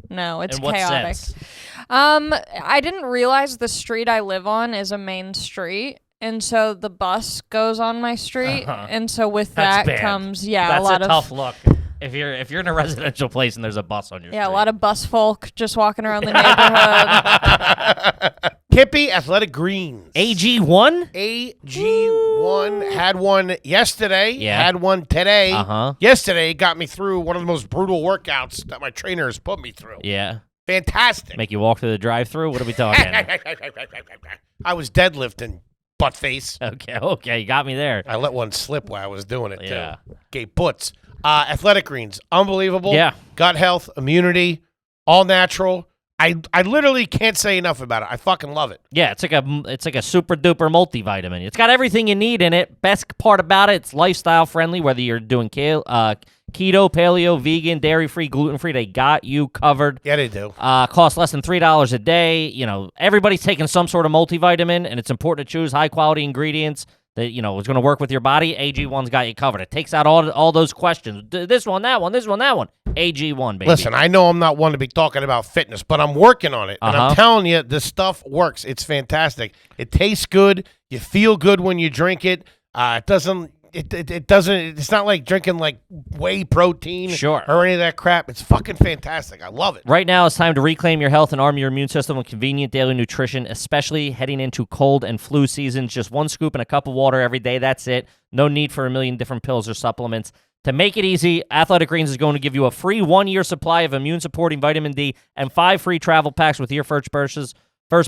S5: No, it's
S2: In what
S5: chaotic.
S2: sense?
S5: I didn't realize the street I live on is a main street. And so the bus goes on my street, and so with
S2: That's
S5: that
S2: bad.
S5: comes
S2: That's
S5: a lot of
S2: tough look. If you're in a residential place and there's a bus on your street.
S5: a lot of bus folk just walking around the neighborhood.
S1: Kippy Athletic Greens.
S2: AG1?
S1: AG1 had one yesterday.
S2: Yeah.
S1: Had one today.
S2: Uh-huh.
S1: Yesterday got me through one of the most brutal workouts that my trainer has put me through.
S2: Yeah.
S1: Fantastic.
S2: Make you walk through the drive-through? What are we talking?
S1: I was deadlifting, butt face.
S2: Okay, you got me there.
S1: I let one slip while I was doing it,
S2: Yeah.
S1: too. Gave butts. Athletic Greens, unbelievable.
S2: Yeah.
S1: Gut health, immunity, all natural. I literally can't say enough about it. I fucking love it.
S2: Yeah, it's like a super duper multivitamin. It's got everything you need in it. Best part about it, it's lifestyle friendly. Whether you're doing keto, paleo, vegan, dairy free, gluten free, they got you covered.
S1: Yeah, they do.
S2: Costs less than $3 a day. Everybody's taking some sort of multivitamin, and it's important to choose high quality ingredients that is going to work with your body. AG1's got you covered. It takes out all those questions. This one, that one, this one, that one. AG1, baby.
S1: Listen, I know I'm not one to be talking about fitness, but I'm working on it. And I'm telling you, this stuff works. It's fantastic. It tastes good. You feel good when you drink it. It doesn't. It's not like drinking like whey protein or any of that crap. It's fucking fantastic. I love it.
S2: Right now, it's time to reclaim your health and arm your immune system with convenient daily nutrition, especially heading into cold and flu seasons. Just 1 scoop and a cup of water every day. That's it. No need for a million different pills or supplements. To make it easy, Athletic Greens is going to give you a free 1-year supply of immune-supporting vitamin D and 5 free travel packs with your first purchase. All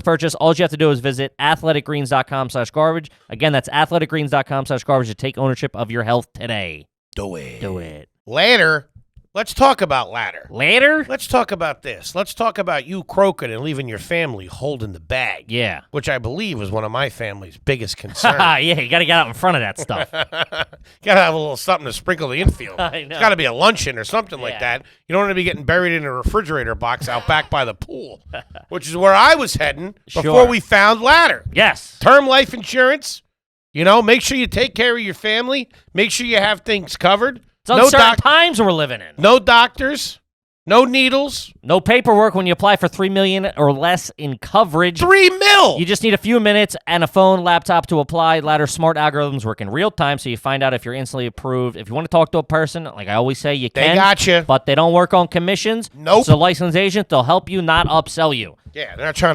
S2: you have to do is visit athleticgreens.com/garbage. Again, that's athleticgreens.com/garbage to take ownership of your health today.
S1: Do it.
S2: Do it.
S1: Later, let's talk about ladder.
S2: Later?
S1: Let's talk about this. Let's talk about you croaking and leaving your family holding the bag.
S2: Yeah.
S1: Which I believe is one of my family's biggest concerns.
S2: Yeah, you got to get out in front of that stuff.
S1: Gotta have a little something to sprinkle the infield.
S2: I know.
S1: It's gotta be a luncheon or something like
S2: Yeah.
S1: that. You don't want to be getting buried in a refrigerator box out back by the pool, which is where I was heading before
S2: Sure.
S1: we found ladder.
S2: Yes.
S1: Term life insurance. Make sure you take care of your family. Make sure you have things covered.
S2: It's uncertain times we're living in.
S1: No doctors. No needles.
S2: No paperwork when you apply for $3 million or less in coverage.
S1: $3 million.
S2: You just need a few minutes and a phone, laptop to apply. Ladder's smart algorithms work in real time, so you find out if you're instantly approved. If you want to talk to a person, like I always say, you can.
S1: They got you.
S2: But they don't work on commissions.
S1: Nope.
S2: So licensed agent, they'll help you, not upsell you.
S1: Yeah, they're not trying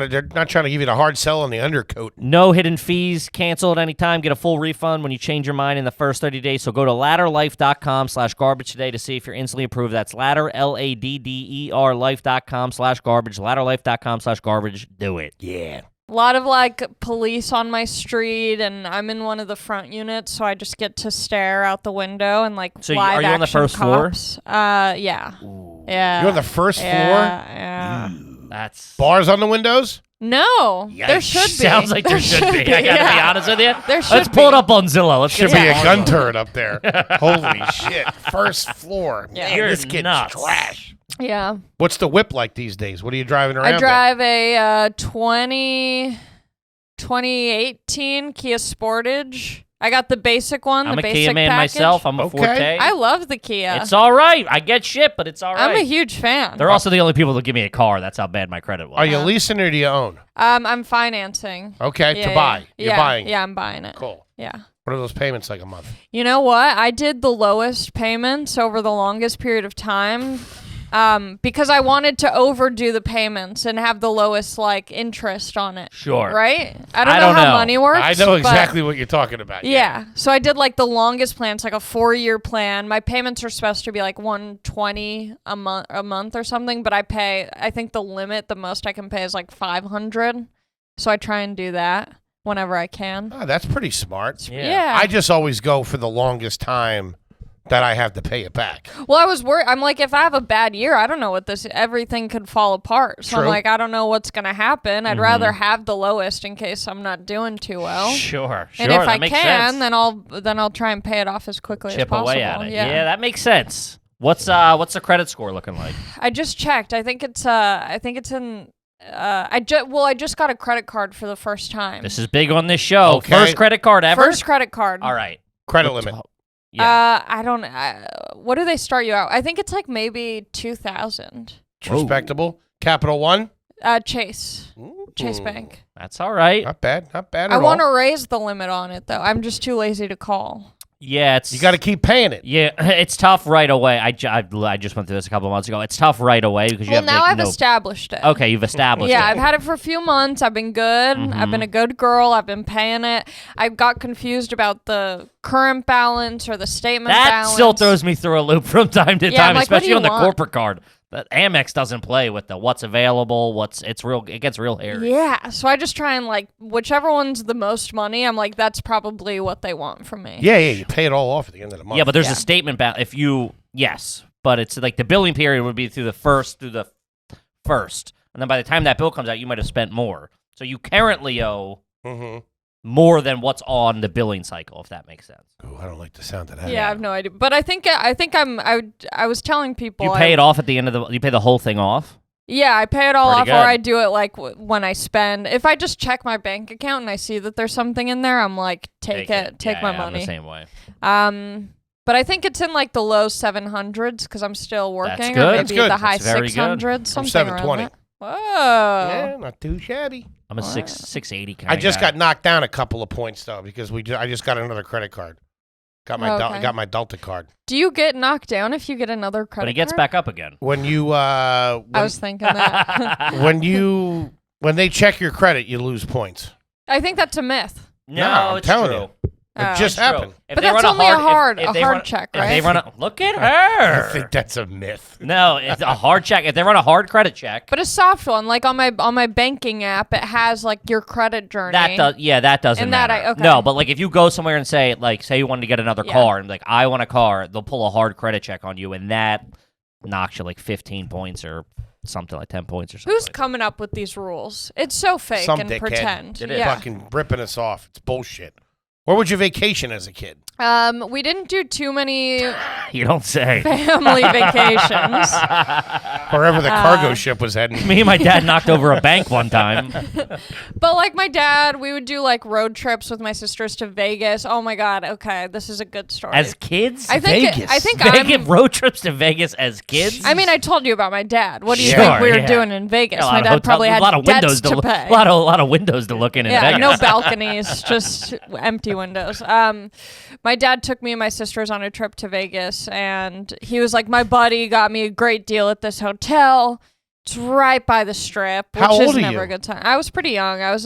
S1: to give you the hard sell on the undercoat.
S2: No hidden fees. Cancel at any time. Get a full refund when you change your mind in the first 30 days. So go to ladderlife.com/garbage today to see if you're instantly approved. That's ladder, LADDER, life.com/garbage. Ladderlife.com/garbage. Do it.
S1: Yeah.
S5: A lot of like police on my street, and I'm in one of the front units, so I just get to stare out the window and like
S2: So
S5: live
S2: are you on the
S5: action
S2: first floor?
S5: cops. Yeah. Yeah.
S1: You're on the first floor?
S5: Yeah.
S2: That's
S1: Bars on the windows?
S5: No, there
S2: Yikes.
S5: should be.
S2: Sounds like there should be. I gotta be honest with you.
S5: There should
S2: Let's pull it up on Zillow. Let's
S1: Should
S2: get
S1: be a
S2: some
S1: gun turret up there. Holy shit. First floor.
S5: Yeah.
S1: Man,
S2: You're
S1: this kid's
S2: nuts.
S1: trash.
S5: Yeah.
S1: What's the whip like these days? What are you driving around?
S5: I drive a 2018 Kia Sportage. I got the basic one,
S2: I'm
S5: the
S2: a
S5: basic
S2: Kia man
S5: package.
S2: myself. I'm a
S1: Okay.
S2: Forte.
S5: I love the Kia.
S2: It's all right. I get shit, but it's all right.
S5: I'm a huge fan.
S2: They're also the only people that give me a car. That's how bad my credit was.
S1: Are you leasing or do you own?
S5: I'm financing.
S1: Okay,
S5: Yeah,
S1: to buy.
S5: yeah.
S1: You're buying.
S5: Yeah, I'm buying it.
S1: Cool.
S5: Yeah.
S1: What are those payments like a month?
S5: You know what? I did the lowest payments over the longest period of time because I wanted to overdo the payments and have the lowest interest on it.
S2: Sure.
S5: Right? I don't
S2: don't
S5: know how
S2: know.
S5: money works.
S1: I know
S5: but-
S1: exactly what you're talking about.
S5: Yeah. So I did the longest plan. It's like a 4-year plan. My payments are supposed to be $120 a month or something, but I think the limit, the most I can pay is $500. So I try and do that whenever I can.
S1: Oh, that's pretty smart.
S5: Yeah.
S1: I just always go for the longest time that I have to pay it back.
S5: Well, I was worried. I'm if I have a bad year, I don't know everything could fall apart. So
S1: True.
S5: I'm I don't know what's going to happen. I'd rather have the lowest in case I'm not doing too well.
S2: Sure.
S5: And if
S2: that
S5: I
S2: makes
S5: can,
S2: sense.
S5: then I'll try and pay it off as quickly
S2: Chip
S5: as possible.
S2: away at it. Yeah, that makes sense. What's the credit score looking like?
S5: I just checked. I think it's in I just got a credit card for the first time.
S2: This is big on this show.
S1: Okay.
S2: First credit card ever?
S5: First credit card.
S2: All right.
S1: Credit limit.
S2: Yeah.
S5: I don't. What do they start you out? I think it's maybe 2,000.
S1: Respectable. Capital One.
S5: Chase Bank.
S2: That's all right.
S1: Not bad. Not bad at
S5: I
S1: all.
S5: want to raise the limit on it though. I'm just too lazy to call.
S2: Yeah, it's
S1: You got to keep paying it.
S2: Yeah, it's tough right away. I just went through this a couple of months ago. It's tough right away because you
S5: Well,
S2: have
S5: now
S2: like,
S5: I've
S2: no.
S5: established it.
S2: Okay, you've established
S5: Yeah,
S2: it.
S5: I've had it for a few months. I've been good. I've been a good girl. I've been paying it. I got confused about the current balance or the statement
S2: That
S5: balance.
S2: still throws me through a loop from time to
S5: Yeah,
S2: time,
S5: I'm what do
S2: especially
S5: you
S2: on the
S5: want?
S2: corporate card. The Amex doesn't play with the what's available, it gets real hairy.
S5: Yeah, so I just try and whichever one's the most money, I'm that's probably what they want from me.
S1: Yeah, you pay it all off at the end of the month.
S2: Yeah, but there's
S5: Yeah.
S2: a statement balance. Yes, but it's the billing period would be through the first, and then by the time that bill comes out, you might have spent more. So you currently owe more than what's on the billing cycle, if that makes sense.
S1: Ooh, I don't like the sound of that.
S5: Yeah, I have no idea. But I was telling people
S2: You pay it off at the end of you pay the whole thing off?
S5: Yeah, I pay it all
S2: Pretty
S5: off, or
S2: good.
S5: I do it when I spend. If I just check my bank account and I see that there's something in there, I'm take it, take my
S2: I'm
S5: money.
S2: the same way.
S5: But I think it's in the low 700s because I'm still working.
S2: good.
S5: Or maybe
S1: That's good.
S5: the high
S2: That's very good.
S5: 600s,
S1: I'm
S5: something around
S1: 720.
S5: that. Whoa.
S1: Yeah, not too shabby.
S2: I'm a 680 kind
S1: I
S2: of
S1: just
S2: guy.
S1: got knocked down a couple of points though because I just got another credit card. Got my
S5: Okay.
S1: got my Delta card.
S5: Do you get knocked down if you get another credit
S2: But it gets
S5: card?
S2: back up again.
S1: When you
S5: I was thinking that.
S1: when they check your credit, you lose points.
S5: I think that's a myth.
S2: No,
S1: I'm
S2: it's
S1: telling
S2: true.
S1: you. It
S5: Oh.
S1: just
S2: True.
S1: happened.
S2: If
S5: But
S2: they
S5: that's
S2: run
S5: only a
S2: hard
S5: hard check,
S2: If
S5: right?
S2: they look at
S1: I
S2: her.
S1: think that's a myth.
S2: No, it's a hard check. If they run a hard credit check,
S5: But a soft one, on my banking app, it has your credit journey.
S2: that doesn't
S5: And that
S2: matter.
S5: okay.
S2: No, but if you go somewhere and say you wanted to get another
S5: Yeah.
S2: car and I want a car, they'll pull a hard credit check on you, and that knocks you 15 points or something 10 points or something.
S5: Who's coming up with these rules? It's so fake
S1: Some
S5: and
S1: dickhead.
S5: pretend.
S2: It is.
S5: Yeah.
S1: Fucking ripping us off. It's bullshit. Where would you vacation as a kid?
S5: We didn't do too many
S2: You don't say.
S5: family vacations.
S1: Wherever the cargo ship was heading.
S2: Me and my dad knocked over a bank one time.
S5: But my dad, we would do road trips with my sisters to Vegas. Oh my God. Okay, this is a good story.
S2: As kids?
S5: I think
S1: Vegas.
S5: I think
S2: Vegas road trips to Vegas as kids?
S5: I mean, I told you about my dad. What do you
S2: Sure,
S5: think we were
S2: yeah.
S5: doing in Vegas?
S2: A lot
S5: My
S2: of
S5: dad
S2: hotel-
S5: probably had
S2: a lot of
S5: debts
S2: windows
S5: to
S2: to
S5: pay.
S2: a lot of windows to look in
S5: Yeah,
S2: Vegas.
S5: no balconies, just empty windows. My dad took me and my sisters on a trip to Vegas, and he was like, my buddy got me a great deal at this hotel. It's right by the strip, which
S1: How
S5: is
S1: old are
S5: never
S1: you?
S5: a good time. I was pretty young. I was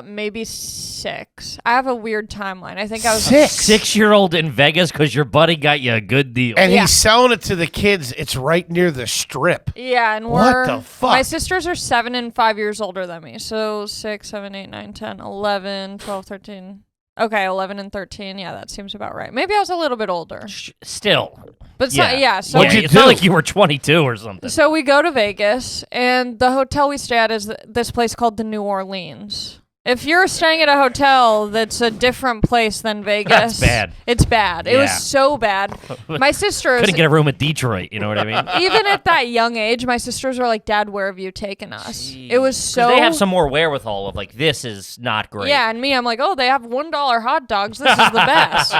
S5: maybe 6. I have a weird timeline. I think I was
S2: 6-year-old in Vegas because your buddy got you a good deal.
S1: And
S5: Yeah.
S1: he's selling it to the kids. It's right near the strip.
S5: Yeah, and
S1: What the fuck?
S5: my sisters are 7 and 5 years older than me. So 6, 7, 8, 9, 10, 11, 12, 13. Okay, 11 and 13. Yeah, that seems about right. Maybe I was a little bit older.
S2: Still.
S5: But
S2: Yeah.
S5: so
S1: What'd you
S2: It's
S1: do?
S2: not like you were 22 or something.
S5: So we go to Vegas, and the hotel we stay at is this place called the New Orleans. If you're staying at a hotel that's a different place than Vegas,
S2: That's bad.
S5: It's bad. It was
S2: Yeah.
S5: so bad. My sisters
S2: Couldn't get a room at Detroit. You know what I mean?
S5: even at that young age, my sisters were like, "Dad, where have you taken us?" It was
S2: 'Cause
S5: so.
S2: they have some more wherewithal of like, this is not great.
S5: Yeah, and me, I'm like, "Oh, they have $1 hot dogs. This is the best."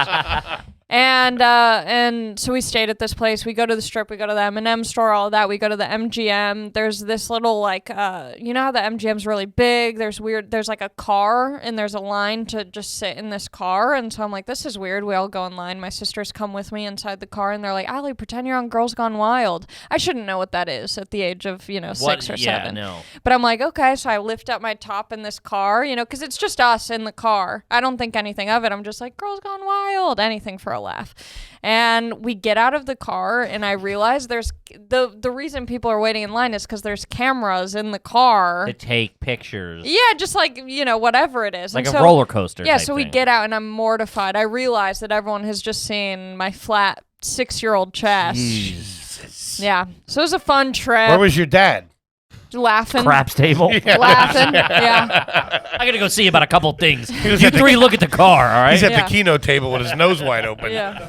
S5: And so we stayed at this place. We go to the Strip. We go to the M&M store. All of that. We go to the MGM. There's this little like, you know how the MGM's really big. There's like a car, and there's a line to just sit in this car. And so I'm like, this is weird. We all go in line. My sisters come with me inside the car, and they're like, Allie, pretend you're on Girls Gone Wild. I shouldn't know what that is at the age of 6 or 7.
S2: No.
S5: But I'm like, okay. So I lift up my top in this car, because it's just us in the car. I don't think anything of it. I'm just like, Girls Gone Wild, anything for a laugh. And we get out of the car, and I realize there's the reason people are waiting in line is because there's cameras in the car
S2: To take pictures.
S5: Yeah, just like whatever it is,
S2: Like
S5: and
S2: a
S5: so,
S2: roller coaster.
S5: Yeah,
S2: type
S5: so we
S2: thing.
S5: get out, and I'm mortified. I realize that everyone has just seen my flat 6-year-old chest.
S2: Jesus.
S5: Yeah, so it was a fun trip.
S1: Where was your dad?
S5: Laughing,
S2: Craps table.
S5: laughing. Yeah.
S2: I gotta go see about a couple things.
S1: was
S2: You
S1: at the-
S2: three look at the car, all right?
S1: He's at
S5: Yeah.
S1: the keno table with his nose wide open.
S5: Yeah.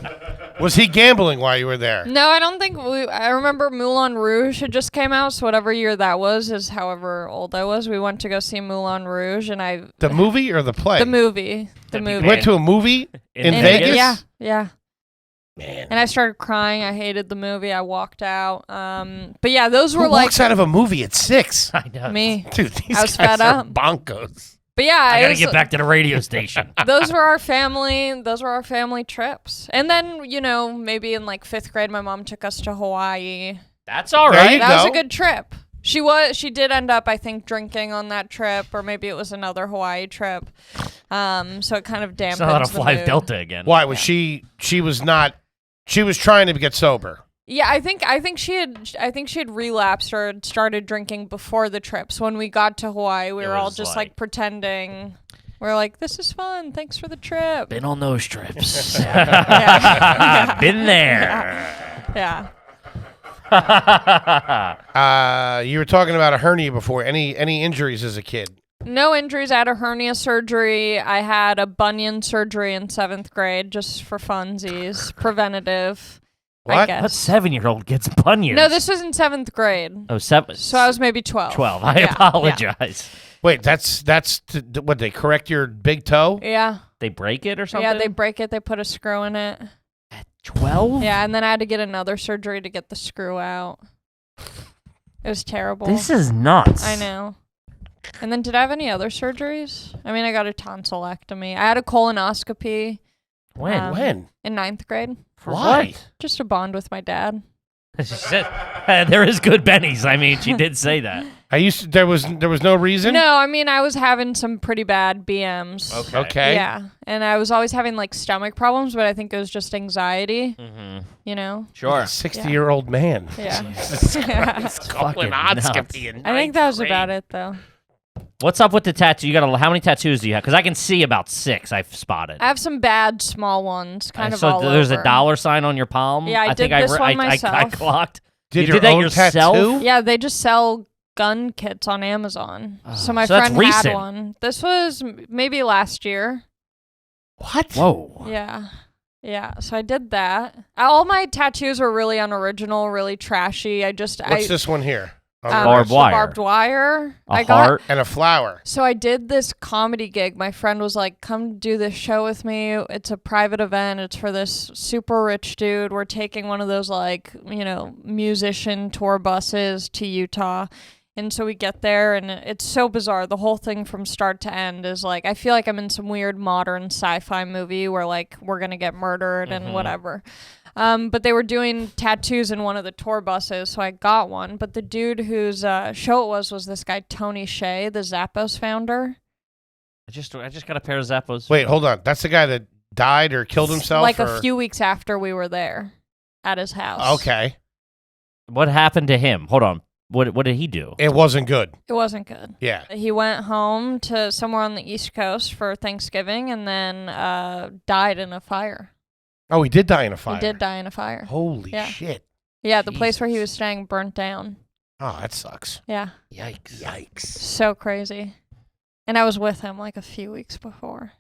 S1: Was he gambling while you were there?
S5: No, I don't think I remember Moulin Rouge had just came out, so whatever year that was is however old I was. We went to go see Moulin Rouge, and
S1: The movie or the play?
S5: the movie.
S2: That'd be
S1: You
S5: movie.
S1: went to a movie in
S2: In
S1: Vegas?
S5: Yeah.
S1: Man.
S5: And I started crying. I hated the movie. I walked out. But yeah, those were
S1: Who
S5: like
S1: walks out of a movie at 6?
S2: I know.
S5: me.
S1: Dude, these
S5: I was
S1: guys
S5: fed
S1: are
S5: up.
S1: bonkos.
S5: But yeah,
S2: I
S5: it
S2: gotta
S5: was-
S2: get back to the radio station.
S5: those were our family. Those were our family trips. And then maybe in like 5th grade, my mom took us to Hawaii.
S2: That's all
S1: There
S2: right.
S1: you
S5: That was a
S1: go.
S5: good trip. She did end up, I think, drinking on that trip, or maybe it was another Hawaii trip. So it kind of dampens
S2: It's not how to
S5: the
S2: fly
S5: mood.
S2: Delta again.
S1: Why was she was not she was trying to get sober.
S5: Yeah, I think she had relapsed or had started drinking before the trip. So when we got to Hawaii, we
S2: It
S5: were all
S2: was
S5: just
S2: like-
S5: like pretending. We're like, this is fun. Thanks for the trip.
S2: Been on those trips.
S5: Yeah.
S2: Been there.
S5: Yeah.
S1: You were talking about a hernia before. Any injuries as a kid?
S5: No injuries. I had a hernia surgery. I had a bunion surgery in 7th grade, just for funsies, preventative. I
S1: What?
S5: guess.
S2: What 7-year-old gets bunions?
S5: No, this was in 7th grade.
S2: Oh, 7.
S5: So I was maybe 12.
S2: 12. I
S5: Yeah,
S2: apologize.
S1: Wait, that's what they correct your big toe?
S5: Yeah.
S2: They break it or something?
S5: Yeah, they break it. They put a screw in it.
S2: 12?
S5: Yeah, and then I had to get another surgery to get the screw out. It was terrible.
S2: This is nuts.
S5: I know. And then did I have any other surgeries? I mean, I got a tonsillectomy. I had a colonoscopy
S2: When?
S1: When?
S5: in 9th grade.
S2: For
S1: Why?
S2: what?
S5: Just to bond with my dad.
S2: She said, there is good bennies. I mean, she did say that.
S1: There was no reason?
S5: No, I mean, I was having some pretty bad BMs.
S1: Okay.
S5: Yeah. And I was always having like stomach problems, but I think it was just anxiety,
S2: Mm-hmm. Sure.
S1: 60-year-old man.
S5: Yeah.
S2: Fucking nuts.
S5: I think that was about it, though.
S2: What's up with the tattoo? How many tattoos do you have? Because I can see about 6 I've spotted.
S5: I have some bad small ones, kind of
S2: so
S5: all
S2: there's
S5: over.
S2: a dollar sign on your palm.
S5: Yeah, I
S2: think
S5: did this one
S2: I
S5: myself.
S2: clocked.
S1: Did
S2: You
S1: your
S2: did that
S1: own
S2: yourself?
S1: tattoo?
S5: Yeah, they just sell gun kits on Amazon. So my
S2: so that's
S5: friend had
S2: recent.
S5: one. This was maybe last year.
S1: What?
S2: Whoa.
S5: Yeah. Yeah, so I did that. All my tattoos were really unoriginal, really trashy.
S1: What's this one here?
S2: Barbed
S5: the
S2: wire.
S5: Barbed wire.
S2: A
S5: I
S2: heart.
S1: And a flower.
S5: So I did this comedy gig. My friend was like, come do this show with me. It's a private event. It's for this super rich dude. We're taking one of those musician tour buses to Utah. And so we get there, and it's so bizarre. The whole thing from start to end is like, I feel like I'm in some weird modern sci-fi movie where like we're going to get murdered and whatever. But they were doing tattoos in one of the tour buses, so I got one. But the dude whose show it was this guy, Tony Hsieh, the Zappos founder.
S2: I just got a pair of Zappos.
S1: Wait, hold on. That's the guy that died or killed himself?
S5: Like
S1: or?
S5: a few weeks after we were there at his house.
S1: Okay.
S2: What happened to him? Hold on. What did he do?
S1: It wasn't good.
S5: It wasn't good.
S1: Yeah.
S5: He went home to somewhere on the East Coast for Thanksgiving and then died in a fire.
S1: Oh, he did die in a fire.
S5: He did die in a fire.
S1: Holy
S5: Yeah.
S1: shit.
S5: Yeah, the place where he was staying burnt down.
S1: Oh, that sucks.
S5: Yeah.
S2: Yikes.
S1: Yikes.
S5: So crazy. And I was with him like a few weeks before.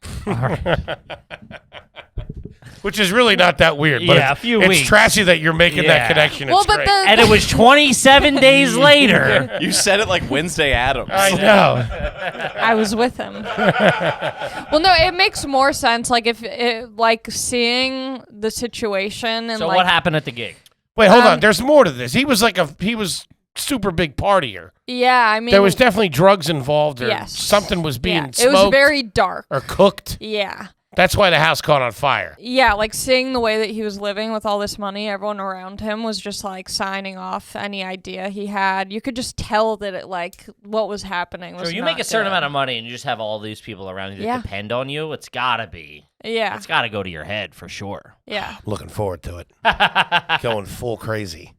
S1: Which is really not that weird. But
S2: Yeah, a few weeks.
S1: It's trashy that you're making that connection.
S5: Well,
S1: It's
S5: but
S1: great.
S2: And it was 27 days later.
S4: You said it like Wednesday Addams.
S1: I know.
S5: I was with him. Well, no, it makes more sense. Like if it, like seeing the situation and
S2: So
S5: like
S2: what happened at the gig?
S1: Wait, hold on. There's more to this. He was super big partier.
S5: yeah, I mean
S1: There was definitely drugs involved, or
S5: Yes.
S1: something was being
S5: it
S1: smoked
S5: was very dark.
S1: or cooked.
S5: Yeah.
S1: That's why the house caught on fire.
S5: Yeah, like seeing the way that he was living with all this money, everyone around him was just like signing off any idea he had. You could just tell that it like what was happening was
S2: So you
S5: not
S2: make a certain
S5: good.
S2: amount of money and you just have all these people around you that
S5: Yeah.
S2: depend on you. It's gotta be.
S5: Yeah.
S2: It's gotta go to your head for sure.
S5: Yeah.
S1: Looking forward to it. Going full crazy.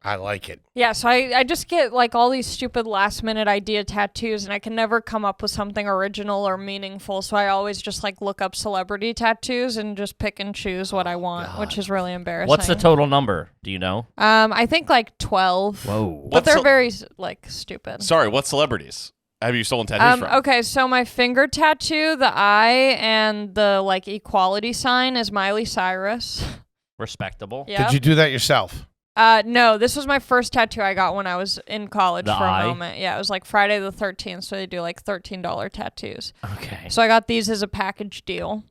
S1: I like it.
S5: Yeah, so I just get like all these stupid last minute idea tattoos and I can never come up with something original or meaningful. So I always just like look up celebrity tattoos and just pick and choose what I want, which is really embarrassing.
S2: What's the total number? Do you know?
S5: I think like 12.
S2: Whoa.
S5: But they're very like stupid.
S4: Sorry, what celebrities have you stolen tattoos from?
S5: Okay, so my finger tattoo, the eye and the like equality sign is Miley Cyrus.
S2: Respectable.
S5: Yeah.
S1: Did you do that yourself?
S5: No, this was my first tattoo I got when I was in college
S2: The
S5: for
S2: eye?
S5: a moment. Yeah, it was like Friday the 13th, so they do like $13 tattoos.
S2: Okay.
S5: So I got these as a package deal.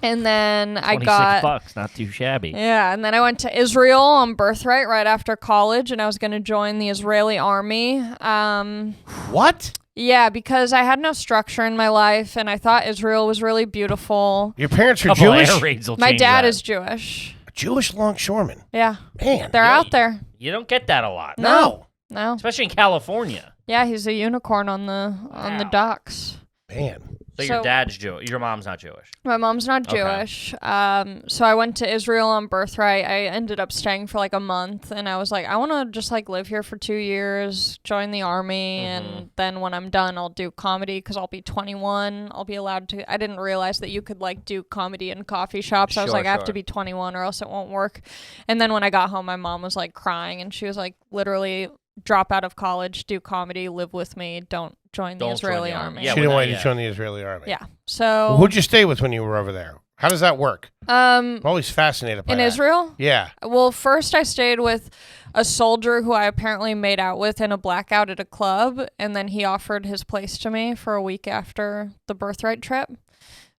S5: And then I
S2: 26
S5: got
S2: bucks, not too shabby.
S5: Yeah, and then I went to Israel on Birthright right after college and I was going to join the Israeli army.
S1: What?
S5: Yeah, because I had no structure in my life and I thought Israel was really beautiful.
S1: Your parents are
S2: Couple
S1: Jewish?
S2: air raids will
S5: My
S2: change
S5: dad
S2: that.
S5: is Jewish.
S1: Jewish longshoremen.
S5: Yeah.
S1: Man.
S5: They're out there.
S2: You don't get that a lot.
S1: No.
S5: No.
S2: Especially in California.
S5: Yeah, he's a unicorn on the docks.
S1: Man.
S2: So your
S5: So-
S2: dad's Jewish. Your mom's not Jewish.
S5: My mom's not
S2: Okay.
S5: Jewish. So I went to Israel on Birthright. I ended up staying for like a month and I was like, I want to just like live here for 2 years, join the army. And then when I'm done, I'll do comedy because I'll be 21. I'll be allowed to. I didn't realize that you could like do comedy in coffee shops. I was
S2: Sure,
S5: like, I have to
S2: sure.
S5: be 21 or else it won't work. And then when I got home, my mom was like crying and she was like, literally drop out of college, do comedy, live with me. Don't join the
S2: Don't join
S5: Israeli
S2: the army.
S5: army.
S2: Yeah,
S1: She didn't
S2: well,
S1: want you
S2: yeah.
S1: to join the Israeli army.
S5: Yeah. So
S1: Well, who'd you stay with when you were over there? How does that work? I'm always fascinated by
S5: in
S1: that.
S5: Israel?
S1: Yeah.
S5: Well, first I stayed with a soldier who I apparently made out with in a blackout at a club, and then he offered his place to me for a week after the Birthright trip.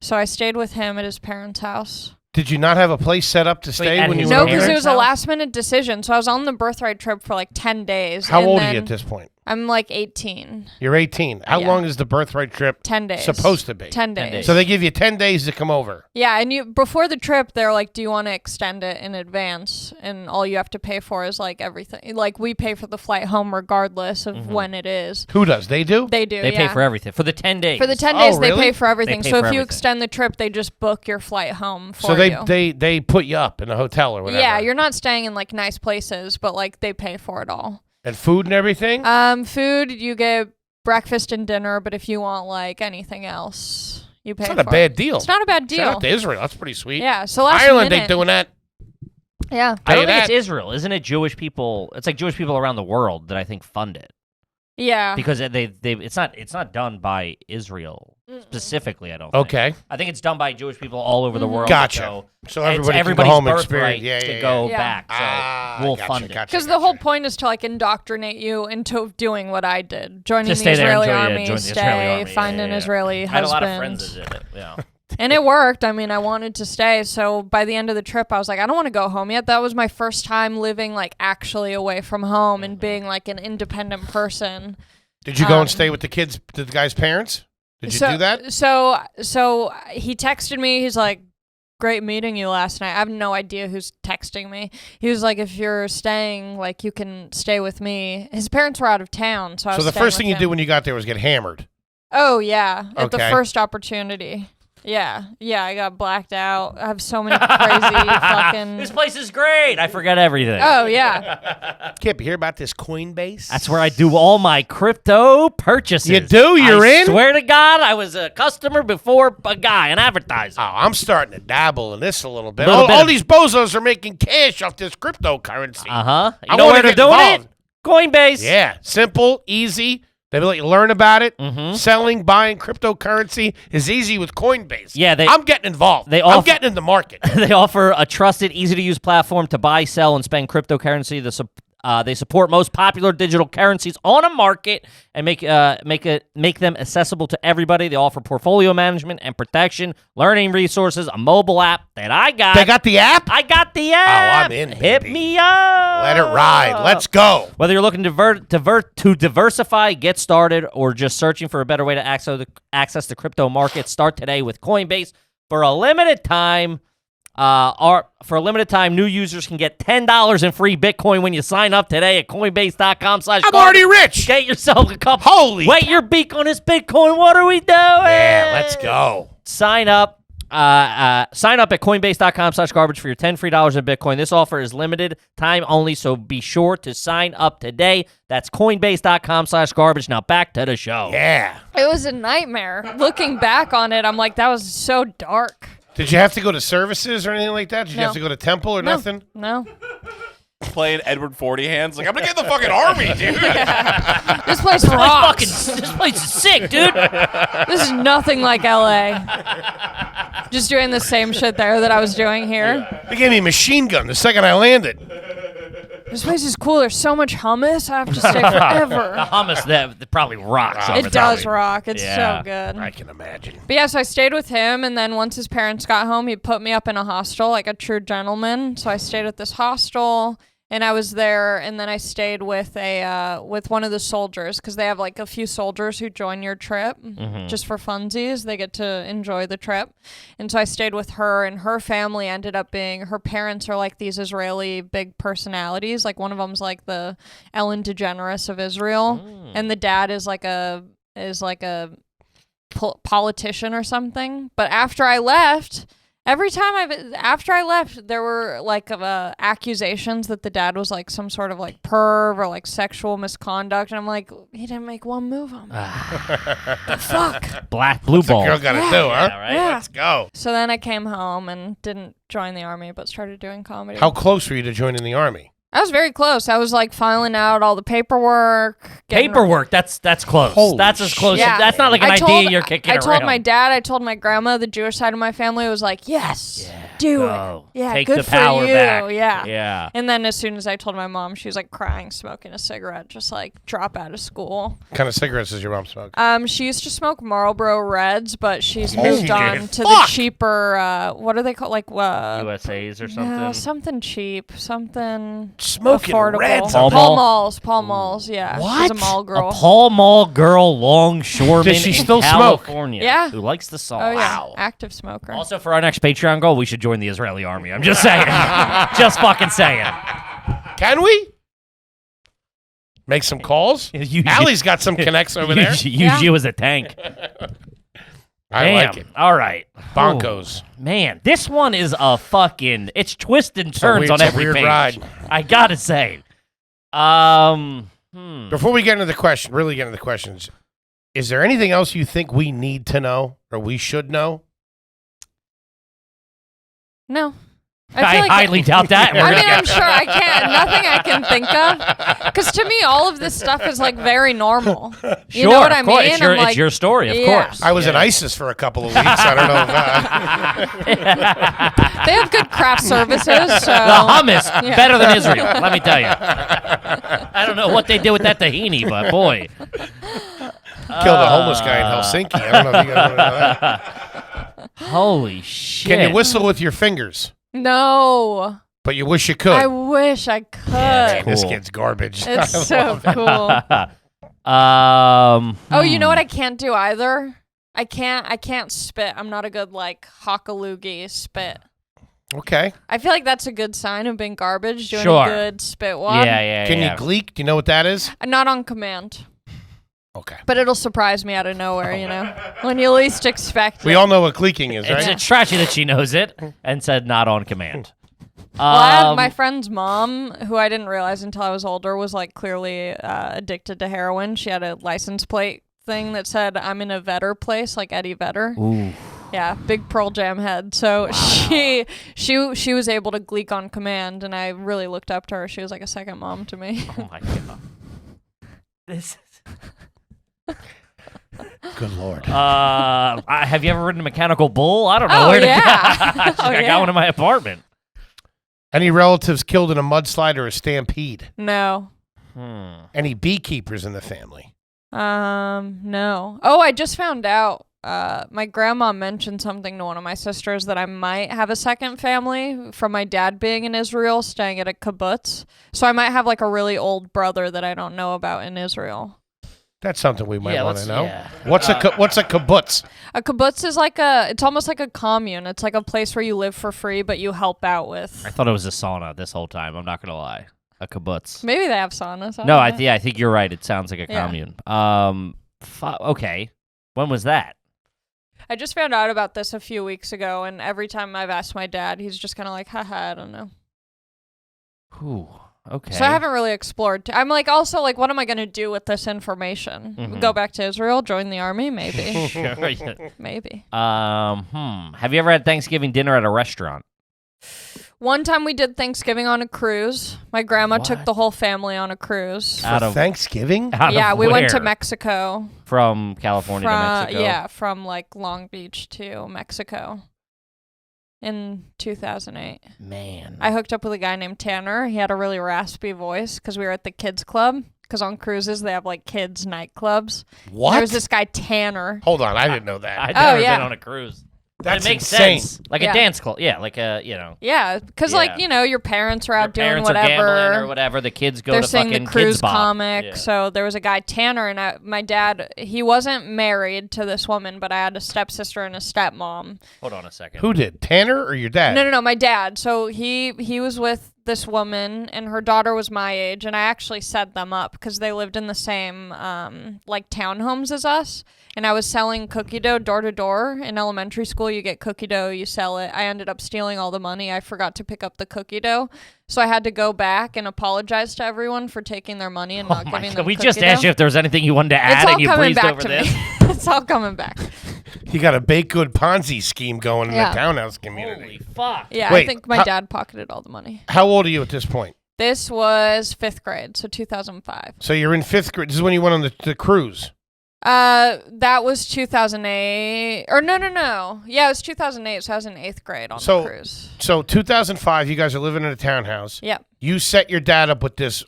S5: So I stayed with him at his parents' house.
S1: Did you not have a place set up to stay
S2: at
S1: when you
S2: his
S1: were
S5: No,
S1: over
S5: because
S1: there?
S5: it was a
S2: house?
S5: last-minute decision. So I was on the Birthright trip for like 10 days.
S1: How
S5: and
S1: old are you
S5: then
S1: at this point?
S5: I'm like 18.
S1: You're 18. How
S5: Yeah.
S1: long is the Birthright trip
S5: 10 days.
S1: supposed to be?
S5: 10
S2: 10
S5: days.
S2: days.
S1: So they give you 10 days to come over.
S5: Yeah, and you before the trip, they're like, "Do you want to extend it in advance?" And all you have to pay for is like everything. Like we pay for the flight home regardless of when it is.
S1: Who does? They do?
S5: They do.
S2: They
S5: yeah.
S2: pay for everything. For the 10 days.
S5: For the 10
S1: Oh,
S5: days, they
S1: really?
S5: pay for everything.
S2: pay
S5: So
S2: for
S5: if you
S2: everything.
S5: extend the trip, they just book your flight home for
S1: So
S5: you.
S1: they put you up in a hotel or whatever.
S5: Yeah, you're not staying in like nice places, but like they pay for it all.
S1: And food and everything?
S5: Food, you get breakfast and dinner, but if you want like anything else, you pay
S1: It's
S5: for
S1: not a bad
S5: it.
S1: deal.
S5: It's not a bad
S1: Shout out
S5: deal.
S1: to Israel. That's pretty sweet.
S5: Yeah, so last
S1: Ireland
S5: minute,
S1: ain't doing that.
S5: Yeah.
S2: I don't
S1: Tell you
S2: think
S1: that.
S2: it's Israel. Isn't it Jewish people? It's like Jewish people around the world that I think fund it.
S5: Yeah.
S2: Because it's not done by Israel specifically, I don't think.
S1: Okay.
S2: I think it's done by Jewish people all over the world.
S1: Gotcha. So
S2: it's
S1: everybody can go
S2: everybody's
S1: home and
S2: birthright
S1: experience. Yeah,
S2: to
S1: yeah,
S2: go
S5: yeah.
S2: back. So
S1: Ah,
S2: we'll
S1: gotcha,
S2: fund it.
S1: gotcha.
S5: Because the whole point is to like indoctrinate you into doing what I did, joining
S2: To
S5: the
S2: stay there and
S5: Israeli
S2: join
S5: army,
S2: the Israeli
S5: stay,
S2: army.
S5: find an Israeli
S2: I had a
S5: husband.
S2: lot of friends that did it. Yeah.
S5: And it worked. I mean, I wanted to stay. So by the end of the trip, I was like, I don't want to go home yet. That was my first time living like actually away from home and being like an independent person.
S1: Did you go and stay with the kids, the guy's parents? Did you do that?
S5: So he texted me. He's like, great meeting you last night. I have no idea who's texting me. He was like, if you're staying, like, you can stay with me. His parents were out of town, so I
S1: So
S5: was
S1: the
S5: staying
S1: first thing
S5: with
S1: you did
S5: him.
S1: when you got there was get hammered.
S5: Oh, yeah. At the
S1: Okay.
S5: first opportunity. Yeah. Yeah, I got blacked out. I have so many crazy fucking...
S2: This place is great. I forget everything.
S5: Oh, yeah.
S1: Kip, you hear about this Coinbase?
S2: That's where I do all my crypto purchases.
S1: You do? You're
S2: I
S1: in?
S2: swear to God, I was a customer before a guy, an advertiser.
S1: Oh, I'm starting to dabble in this a little bit.
S2: Little bit
S1: All
S2: of-
S1: these bozos are making cash off this cryptocurrency.
S2: Uh-huh. You
S1: I
S2: know
S1: wanna
S2: where they're
S1: get
S2: doing
S1: involved.
S2: it? Coinbase.
S1: Yeah, simple, easy. They let you learn about it.
S2: Mm-hmm.
S1: Selling, buying cryptocurrency is easy with Coinbase.
S2: Yeah,
S1: I'm getting involved. I'm getting in the market.
S2: They offer a trusted, easy-to-use platform to buy, sell, and spend cryptocurrency. They support most popular digital currencies on a market and make them accessible to everybody. They offer portfolio management and protection, learning resources, a mobile app that I got.
S1: They got the app?
S2: I got the app.
S1: Oh, I'm in,
S2: Hit
S1: baby.
S2: me up.
S1: Let it ride. Let's go.
S2: Whether you're looking to diversify, get started, or just searching for a better way to access the crypto market, start today with Coinbase. For a limited time, new users can get $10 in free Bitcoin when you sign up today at Coinbase.com/.
S1: I'm already rich.
S2: Get yourself a couple.
S1: Holy.
S2: Wait your beak on this Bitcoin. What are we doing?
S1: Yeah, let's go.
S2: Sign up. Sign up at Coinbase.com/garbage for your $10 free in Bitcoin. This offer is limited time only, so be sure to sign up today. That's Coinbase.com/garbage. Now back to the show.
S1: Yeah.
S5: It was a nightmare. Looking back on it, I'm like, that was so dark.
S1: Did you have to go to services or anything like that? Did you
S5: No.
S1: have to go to temple or nothing?
S5: No.
S4: Playing Edward 40 hands. Like, I'm going to get in the fucking army, dude.
S5: This place rocks.
S2: This place is sick, dude.
S5: This is nothing like LA. Just doing the same shit there that I was doing here.
S1: They gave me a machine gun the second I landed.
S5: This place is cool. There's so much hummus. I have to stay forever.
S2: Hummus that probably rocks. over
S5: It
S2: there.
S5: does rock. It's
S2: Yeah.
S5: so good.
S1: I can imagine.
S5: But yeah, so I stayed with him, and then once his parents got home, he put me up in a hostel like a true gentleman. So I stayed at this hostel, and I was there, and then I stayed with with one of the soldiers, because they have like a few soldiers who join your trip just for funsies. They get to enjoy the trip. And so I stayed with her, and her family ended up being, her parents are like these Israeli big personalities. Like one of them's like the Ellen DeGeneres of Israel, and the dad is like a politician or something. But after I left, there were like accusations that the dad was like some sort of like perv or like sexual misconduct, and I'm like, he didn't make one move on me. The fuck?
S2: Blue ball.
S1: Girl got to do, huh?
S2: Yeah, right?
S5: Yeah.
S1: Let's go.
S5: So then I came home and didn't join the army, but started doing comedy.
S1: How close were you to joining the army?
S5: I was very close. I was like filing out all the paperwork.
S2: That's close.
S1: Holy
S2: That's as close.
S5: Yeah.
S2: That's not like an idea you're kicking
S5: I
S2: around.
S5: told my dad, I told my grandma, the Jewish side of my family was like, yes, do
S2: go.
S5: it. Yeah,
S2: Take
S5: good
S2: the
S5: for
S2: power
S5: you.
S2: back.
S5: Yeah.
S2: Yeah.
S5: And then as soon as I told my mom, she was like crying, smoking a cigarette, just like drop out of school.
S1: What kind of cigarettes does your mom smoke?
S5: She used to smoke Marlboro Reds, but she's
S1: Oh,
S5: moved
S1: shit.
S5: on to the
S1: Fuck!
S5: cheaper, what are they called? Like,
S2: USA's or something.
S5: no, something cheap, something
S1: Smoking
S5: affordable.
S1: Reds.
S2: Pall
S5: Pall
S2: Mall?
S5: Malls, yeah.
S1: What?
S5: She's a mall girl.
S2: A Pall Mall girl, longshoreman
S1: Does she
S2: in
S1: still smoke?
S2: California.
S5: Yeah.
S2: Who likes the song.
S5: Oh, yeah.
S2: Wow.
S5: Active smoker.
S2: Also, for our next Patreon goal, we should join the Israeli army. I'm just saying. Just fucking saying.
S1: Can we? Make some calls?
S2: Use
S1: Allie's got some connects over there.
S2: Use
S5: Yeah.
S2: you as a tank.
S1: I
S2: Damn.
S1: like it.
S2: All right.
S1: Bonkos.
S2: Oh, man, this one is a fucking... It's twists and turns on
S1: it's a
S2: every
S1: weird
S2: page.
S1: ride.
S2: I gotta say.
S1: Before we get into the question, really get into the questions, is there anything else you think we need to know or we should know?
S5: No.
S2: I
S5: feel like
S2: highly doubt that. We're
S5: I
S2: gonna
S5: mean,
S2: get-
S5: I'm sure I can't. Nothing I can think of. Because to me, all of this stuff is like very normal. You know what I
S2: of course.
S5: mean?
S2: It's your,
S5: I'm like,
S2: it's your story, of
S5: yeah.
S2: course.
S1: I was in ISIS for a couple of weeks. I don't know if
S5: They have good craft services. So
S2: The hummus,
S5: Yeah.
S2: better than Israel, let me tell you. I don't know what they did with that tahini, but boy.
S1: killed a homeless guy in Helsinki. I don't know if you guys want to know that.
S2: Holy shit.
S1: Can you whistle with your fingers?
S5: No.
S1: But you wish you could.
S5: I wish I could.
S1: Man, this
S2: Cool.
S1: kid's garbage.
S5: It's
S1: I
S5: so
S1: love it.
S5: cool. Oh, you know what I can't do either? I can't spit. I'm not a good like hockaloogie spit.
S1: Okay.
S5: I feel like that's a good sign of being garbage, doing
S2: Sure.
S5: a good spit one.
S2: Yeah.
S1: Can you gleek? Do you know what that is?
S5: Not on command.
S1: Okay.
S5: But it'll surprise me out of nowhere, you know? When you least expect it.
S1: We all know what gleeking is, right?
S2: It's trashy that she knows it and said not on command.
S5: Well, I had my friend's mom, who I didn't realize until I was older, was like clearly addicted to heroin. She had a license plate thing that said, "I'm in a Vedder place," like Eddie Vedder.
S2: Ooh.
S5: Yeah, big Pearl Jam head. So she was able to gleek on command, and I really looked up to her. She was like a second mom to me.
S2: Oh my god. This is
S1: Good Lord.
S2: Have you ever ridden a mechanical bull? I don't know
S5: Oh,
S2: where to
S5: yeah.
S2: go.
S5: Oh,
S2: I
S5: yeah.
S2: got one in my apartment.
S1: Any relatives killed in a mudslide or a stampede?
S5: No.
S1: Any beekeepers in the family?
S5: No. Oh, I just found out. My grandma mentioned something to one of my sisters that I might have a second family from my dad being in Israel, staying at a kibbutz. So I might have like a really old brother that I don't know about in Israel.
S1: That's something we might want to know.
S2: Yeah.
S1: What's a kibbutz?
S5: A kibbutz is like it's almost like a commune. It's like a place where you live for free, but you help out with.
S2: I thought it was a sauna this whole time. I'm not going to lie. A kibbutz.
S5: Maybe they have saunas.
S2: No,
S5: I
S2: I think you're right. It sounds like a
S5: Yeah.
S2: commune. Okay. When was that?
S5: I just found out about this a few weeks ago, and every time I've asked my dad, he's just kind of like, haha, I don't know.
S2: Ooh, okay.
S5: So I haven't really explored. I'm like, also, like, what am I going to do with this information? Go back to Israel, join the army? Maybe.
S2: Sure, yeah.
S5: Maybe.
S2: Have you ever had Thanksgiving dinner at a restaurant?
S5: One time we did Thanksgiving on a cruise. My grandma took the whole family on a cruise.
S2: Out
S1: For
S2: of
S1: Thanksgiving?
S5: Yeah, we went to
S2: where?
S5: Mexico.
S2: From California to Mexico?
S5: Yeah, from like Long Beach to Mexico in 2008.
S2: Man.
S5: I hooked up with a guy named Tanner. He had a really raspy voice because we were at the kids club. Because on cruises, they have like kids nightclubs.
S1: What?
S5: There was this guy, Tanner.
S1: Hold on, I didn't know that.
S2: I've never
S5: yeah.
S2: been on a cruise.
S1: That's
S2: it makes
S1: insane.
S2: sense. Like
S5: Yeah.
S2: a dance club. Yeah, like a,
S5: Yeah, because like, your parents are out
S2: your
S5: doing
S2: parents are gambling
S5: whatever.
S2: or whatever. The kids go
S5: They're
S2: to
S5: seeing
S2: fucking
S5: the cruise
S2: Kids Bop.
S5: comic.
S2: Yeah.
S5: So there was a guy, Tanner, and my dad, he wasn't married to this woman, but I had a stepsister and a stepmom.
S2: Hold on a second.
S1: Who did? Tanner or your dad?
S5: No, my dad. So he was with this woman, and her daughter was my age, and I actually set them up because they lived in the same like townhomes as us. And I was selling cookie dough door to door. In elementary school, you get cookie dough, you sell it. I ended up stealing all the money. I forgot to pick up the cookie dough. So I had to go back and apologize to everyone for taking their money and not giving them
S2: We
S5: cookie
S2: just
S5: dough.
S2: asked you if there was anything you wanted to
S5: It's
S2: add,
S5: all
S2: and you
S5: coming
S2: breezed
S5: back
S2: over
S5: to
S2: this.
S5: me. It's all coming back.
S1: He got a baked good Ponzi scheme going in
S5: Yeah.
S1: the townhouse community.
S2: Holy fuck.
S5: Yeah,
S1: Wait,
S5: I think my dad pocketed all the money.
S1: How old are you at this point?
S5: This was 5th grade, so 2005.
S1: So you're in 5th grade. This is when you went on the cruise.
S5: That was 2008. Or no. Yeah, it was 2008, so I was in 8th grade on the cruise.
S1: So 2005, you guys are living in a townhouse.
S5: Yep.
S1: You set your dad up with this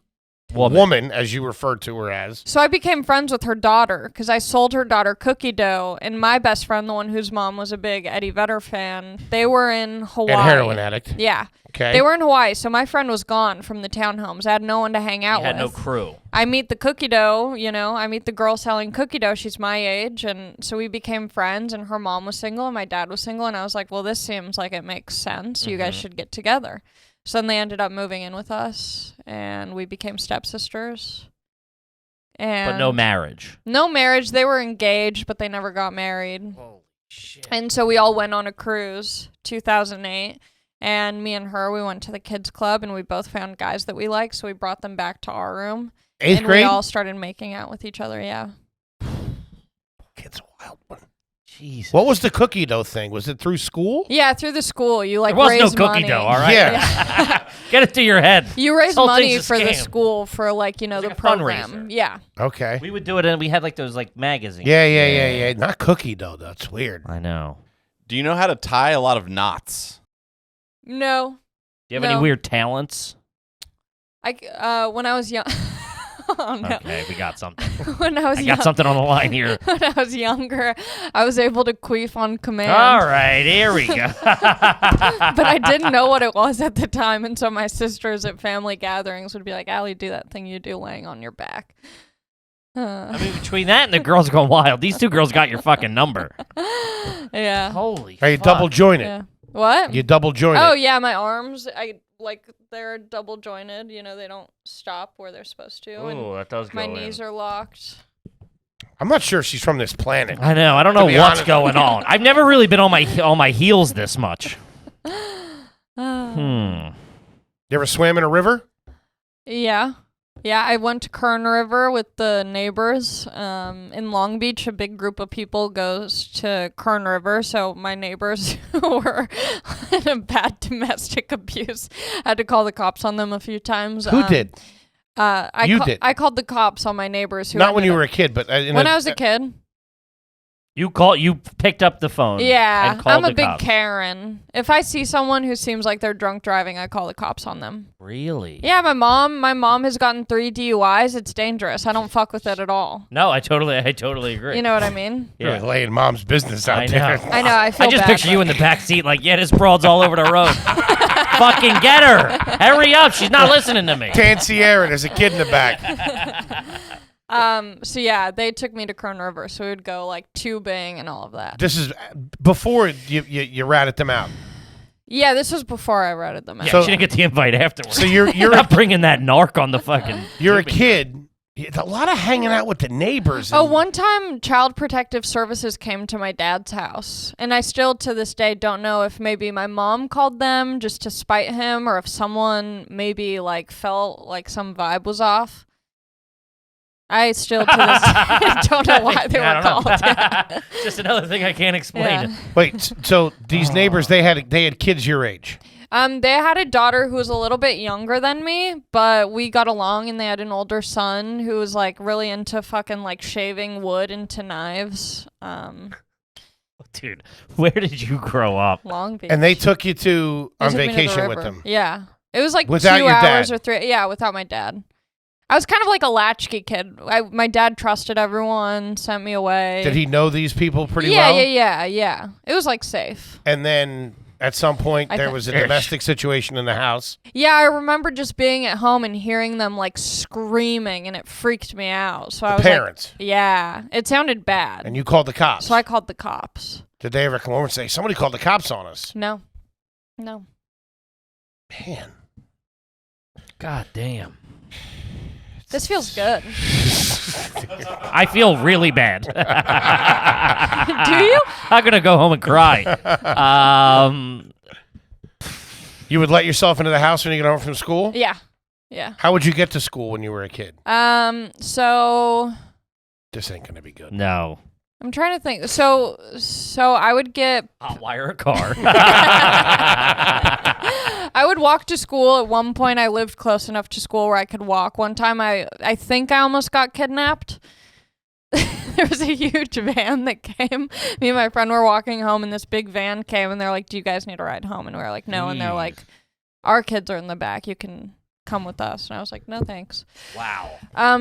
S1: woman, as you referred to her as.
S5: So I became friends with her daughter because I sold her daughter cookie dough, and my best friend, the one whose mom was a big Eddie Vedder fan, they were in Hawaii.
S1: And heroin addict.
S5: Yeah.
S1: Okay.
S5: They were in Hawaii, so my friend was gone from the townhomes. I had no one to hang out
S2: You had
S5: with.
S2: no crew.
S5: I meet the cookie dough, I meet the girl selling cookie dough. She's my age, and so we became friends, and her mom was single, and my dad was single, and I was like, well, this seems like it makes sense. You guys should get together. So then they ended up moving in with us, and we became stepsisters. And
S2: But no marriage.
S5: No marriage. They were engaged, but they never got married.
S2: Holy shit.
S5: And so we all went on a cruise, 2008. And me and her, we went to the kids club, and we both found guys that we liked, so we brought them back to our room.
S1: 8th
S5: and
S1: grade?
S5: we all started making out with each other, yeah.
S1: Kid's a wild one.
S2: Jesus.
S1: What was the cookie dough thing? Was it through school?
S5: Yeah, through the school. You like
S2: There was
S5: raise
S2: no cookie
S5: money.
S2: dough, all right?
S1: Yeah.
S2: Get it to your head.
S5: You raise
S2: This whole
S5: money
S2: thing's a
S5: for the
S2: scam.
S5: school for like, the
S2: like a
S5: program.
S2: fundraiser.
S5: Yeah.
S1: Okay.
S2: We would do it, and we had like those like magazines.
S1: Yeah. Not cookie dough, though. That's weird.
S2: I know.
S4: Do you know how to tie a lot of knots?
S5: No.
S2: Do you have
S5: No.
S2: any weird talents?
S5: When I was young. Oh, no.
S2: Okay, we got something.
S5: When I was
S2: I
S5: young.
S2: got something on the line here.
S5: When I was younger, I was able to queef on command.
S2: All right, here we go.
S5: But I didn't know what it was at the time, and so my sisters at family gatherings would be like, Allie, do that thing you do laying on your back.
S2: I mean, between that and the girls going wild, these two girls got your fucking number.
S5: Yeah.
S2: Holy
S1: Are you
S2: fuck.
S1: double jointed?
S5: Yeah. What?
S1: You double jointed?
S5: Oh, yeah, my arms, they're double jointed. They don't stop where they're supposed to.
S2: Ooh,
S5: And
S2: that does go
S5: my
S2: in.
S5: knees are locked.
S1: I'm not sure she's from this planet.
S2: I know. I don't know
S1: be
S2: what's
S1: honest.
S2: going on. I've never really been on my heels this much.
S1: You ever swam in a river?
S5: Yeah. Yeah, I went to Kern River with the neighbors. In Long Beach, a big group of people goes to Kern River, so my neighbors were in a bad domestic abuse. I had to call the cops on them a few times.
S1: Who did?
S5: I called the cops on my neighbors. Who
S1: Not when you were a kid, but
S5: when I was a kid.
S2: You picked up the phone.
S5: Yeah,
S2: and called
S5: I'm a
S2: the
S5: big
S2: cops.
S5: Karen. If I see someone who seems like they're drunk driving, I call the cops on them.
S2: Really?
S5: Yeah, my mom has gotten 3 DUIs. It's dangerous. I don't fuck with it at all.
S2: No, I totally agree.
S5: You know what I mean?
S2: Yeah.
S1: Really laying mom's business out there.
S5: I know. I feel
S2: I just
S5: bad,
S2: picture you in the back seat, like, yeah, this broad's all over the road. Fucking get her! Hurry up! She's not listening to me.
S1: Can't see Aaron. There's a kid in the back.
S5: So yeah, they took me to Kern River, so we would go like tubing and all of that.
S1: This is before you ratted them out.
S5: Yeah, this was before I ratted them out.
S2: Yeah,
S1: So-
S2: she didn't get the invite afterwards.
S1: So you're
S2: not bringing that narc on the fucking.
S1: you're a
S2: tubing.
S1: kid. A lot of hanging out with the neighbors.
S5: Oh,
S1: and-
S5: one time Child Protective Services came to my dad's house, and I still to this day don't know if maybe my mom called them just to spite him or if someone maybe like felt like some vibe was off. I still to this day don't know why they were called. Yeah.
S2: Just another thing I can't explain.
S5: Yeah.
S1: Wait, so these neighbors they had kids your age.
S5: They had a daughter who was a little bit younger than me, but we got along, and they had an older son who was like really into fucking like shaving wood into knives.
S2: Dude, where did you grow up?
S5: Long Beach.
S1: And they took you on
S5: They took me to the
S1: vacation with
S5: river.
S1: them.
S5: Yeah. It was like
S1: Without
S5: 2
S1: your
S5: hours
S1: dad?
S5: or 3. Yeah, without my dad. I was kind of like a latchkey kid. My dad trusted everyone, sent me away.
S1: Did he know these people pretty well?
S5: Yeah. It was like safe.
S1: And then at some point
S5: I
S1: there
S5: think-
S1: was a domestic situation in the house.
S5: Yeah, I remember just being at home and hearing them like screaming, and it freaked me out. So I was
S1: Parents.
S5: like, yeah, it sounded bad.
S1: And you called the cops.
S5: So I called the cops.
S1: Did they ever come over and say, somebody called the cops on us?
S5: No.
S1: Man.
S2: God damn.
S5: This feels good.
S2: I feel really bad.
S5: Do you?
S2: I'm gonna go home and cry.
S1: You would let yourself into the house when you get home from school?
S5: Yeah.
S1: How would you get to school when you were a kid?
S5: So
S1: This ain't going to be good.
S2: No.
S5: I'm trying to think. So I would get
S2: I'll wire a car.
S5: I would walk to school. At one point, I lived close enough to school where I could walk. One time, I think I almost got kidnapped. There was a huge van that came. Me and my friend were walking home, and this big van came, and they're like, "Do you guys need a ride home?" And we were like, "No." And they're like, "Our kids are in the back. You can come with us." And I was like, "No, thanks."
S2: Wow.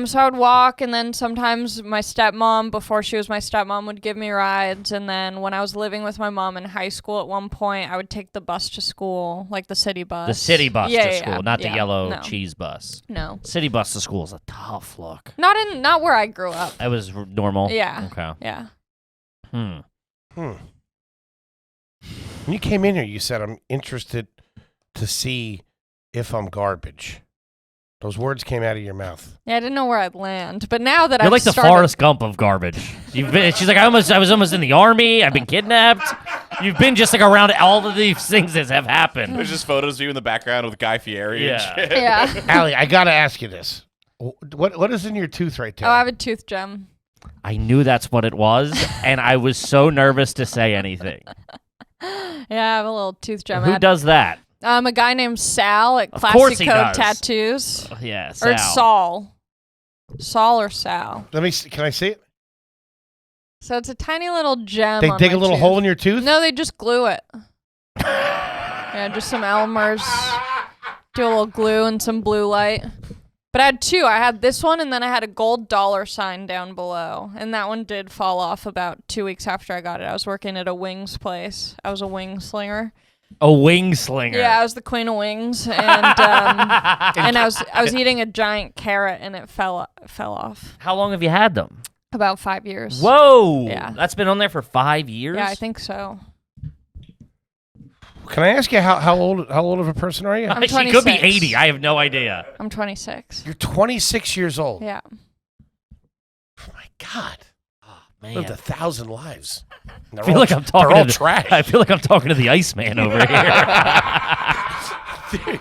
S5: So I would walk, and then sometimes my stepmom, before she was my stepmom, would give me rides. And then when I was living with my mom in high school, at one point, I would take the bus to school, like the city bus.
S2: The city bus
S5: Yeah,
S2: to
S5: yeah,
S2: school, not the
S5: yeah.
S2: yellow
S5: No.
S2: cheese bus.
S5: No,
S2: City bus to school is a tough look.
S5: not where I grew up.
S2: That was normal.
S5: Yeah.
S2: Okay.
S5: Yeah.
S1: When you came in here, you said, I'm interested to see if I'm garbage. Those words came out of your mouth.
S5: Yeah, I didn't know where I'd land, but now that
S2: You're
S5: I've
S2: like the
S5: started,
S2: Forrest Gump of garbage. She's like, I was almost in the army. I've been kidnapped. You've been just like around all of these things that have happened.
S4: There's just photos of you in the background with Guy Fieri and
S2: Yeah.
S4: shit.
S5: Yeah.
S1: Allie, I got to ask you this. What is in your tooth right there?
S5: Oh, I have a tooth gem.
S2: I knew that's what it was, and I was so nervous to say anything.
S5: Yeah, I have a little tooth gem.
S2: Who does that?
S5: A guy named Sal at
S2: Of course
S5: Classic
S2: he
S5: Code
S2: does.
S5: Tattoos.
S2: Yeah,
S5: Or it's Saul. Saul or Sal.
S1: Let me see. Can I see it?
S5: So it's a tiny little gem.
S1: They
S5: on
S1: dig
S5: my
S1: a little
S5: tooth.
S1: hole in your tooth?
S5: No, they just glue it. Yeah, just some Elmer's. Do a little glue and some blue light. But I had two. I had this one, and then I had a gold dollar sign down below. And that one did fall off about 2 weeks after I got it. I was working at a wings place. I was a wing slinger.
S2: A wing slinger.
S5: Yeah, I was the queen of wings, and and I was eating a giant carrot, and it fell off.
S2: How long have you had them?
S5: About 5 years.
S2: Whoa.
S5: Yeah.
S2: That's been on there for 5 years?
S5: Yeah, I think so.
S1: Can I ask you how old of a person are you?
S5: I'm
S2: She could be
S5: 26.
S2: 80. I have no idea.
S5: I'm 26.
S1: You're 26 years old.
S5: Yeah.
S1: Oh my God.
S2: Man.
S1: Lived 1,000 lives.
S2: I feel like I'm talking
S1: They're all
S2: to
S1: trash.
S2: I feel like I'm talking to the Iceman over here.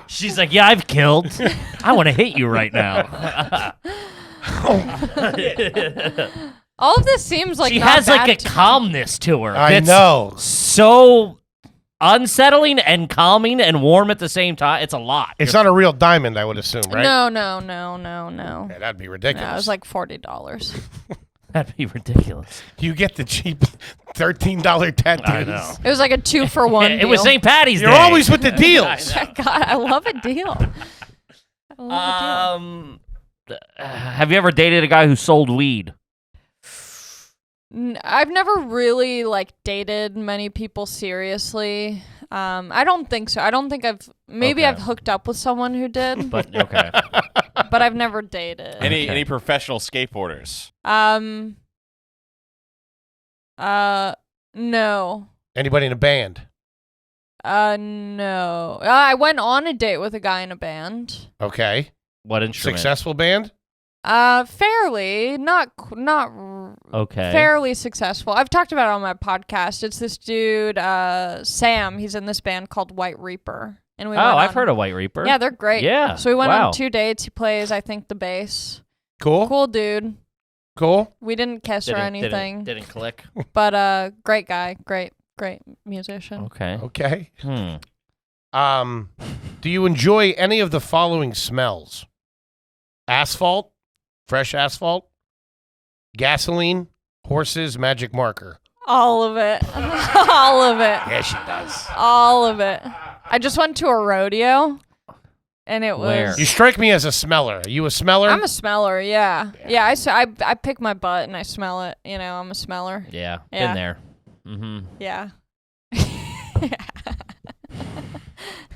S2: She's like, yeah, I've killed. I want to hit you right now.
S5: All of this seems like
S2: She
S5: not
S2: has like
S5: bad
S2: a
S5: to-
S2: calmness to her.
S1: I
S2: that's
S1: know.
S2: So unsettling and calming and warm at the same time. It's a lot.
S1: It's not a real diamond, I would assume, right?
S5: No.
S1: Yeah, that'd be ridiculous.
S5: No, it was like $40.
S2: That'd be ridiculous.
S1: You get the cheap $13 tattoos.
S2: I know.
S5: It was like a 2-for-1
S2: It was
S5: deal.
S2: St. Patty's
S1: You're
S2: Day.
S1: always with the deals.
S5: God, I love a deal. I love a deal.
S2: Have you ever dated a guy who sold weed?
S5: I've never really dated many people seriously. I don't think so. I don't think I've hooked up with someone who did,
S2: But okay.
S5: but I've never dated.
S4: Any professional skateboarders?
S5: No.
S1: Anybody in a band?
S5: No. I went on a date with a guy in a band.
S1: Okay.
S2: What instrument?
S1: Successful band?
S5: Fairly, not
S2: Okay.
S5: fairly successful. I've talked about it on my podcast. It's this dude, Sam. He's in this band called White Reaper, and we.
S2: I've heard of White Reaper.
S5: Yeah, they're great.
S2: Yeah.
S5: So we went
S2: Wow.
S5: on 2 dates. He plays, I think, the bass.
S1: Cool.
S5: Cool dude.
S1: Cool.
S5: We didn't kiss or anything,
S2: Didn't click.
S5: but great guy, great musician.
S2: Okay.
S1: Okay.
S2: Hmm.
S1: Do you enjoy any of the following smells? Asphalt, fresh asphalt, gasoline, horses, magic marker.
S5: All of it. All of it.
S1: Yeah, she does.
S5: All of it. I just went to a rodeo, and it
S2: Where?
S5: was.
S1: You strike me as a smeller. Are you a smeller?
S5: I'm a smeller, yeah. Yeah, I pick my butt and I smell it. You know, I'm a smeller.
S2: Yeah.
S5: Yeah.
S2: Been there. Mm-hmm.
S5: Yeah.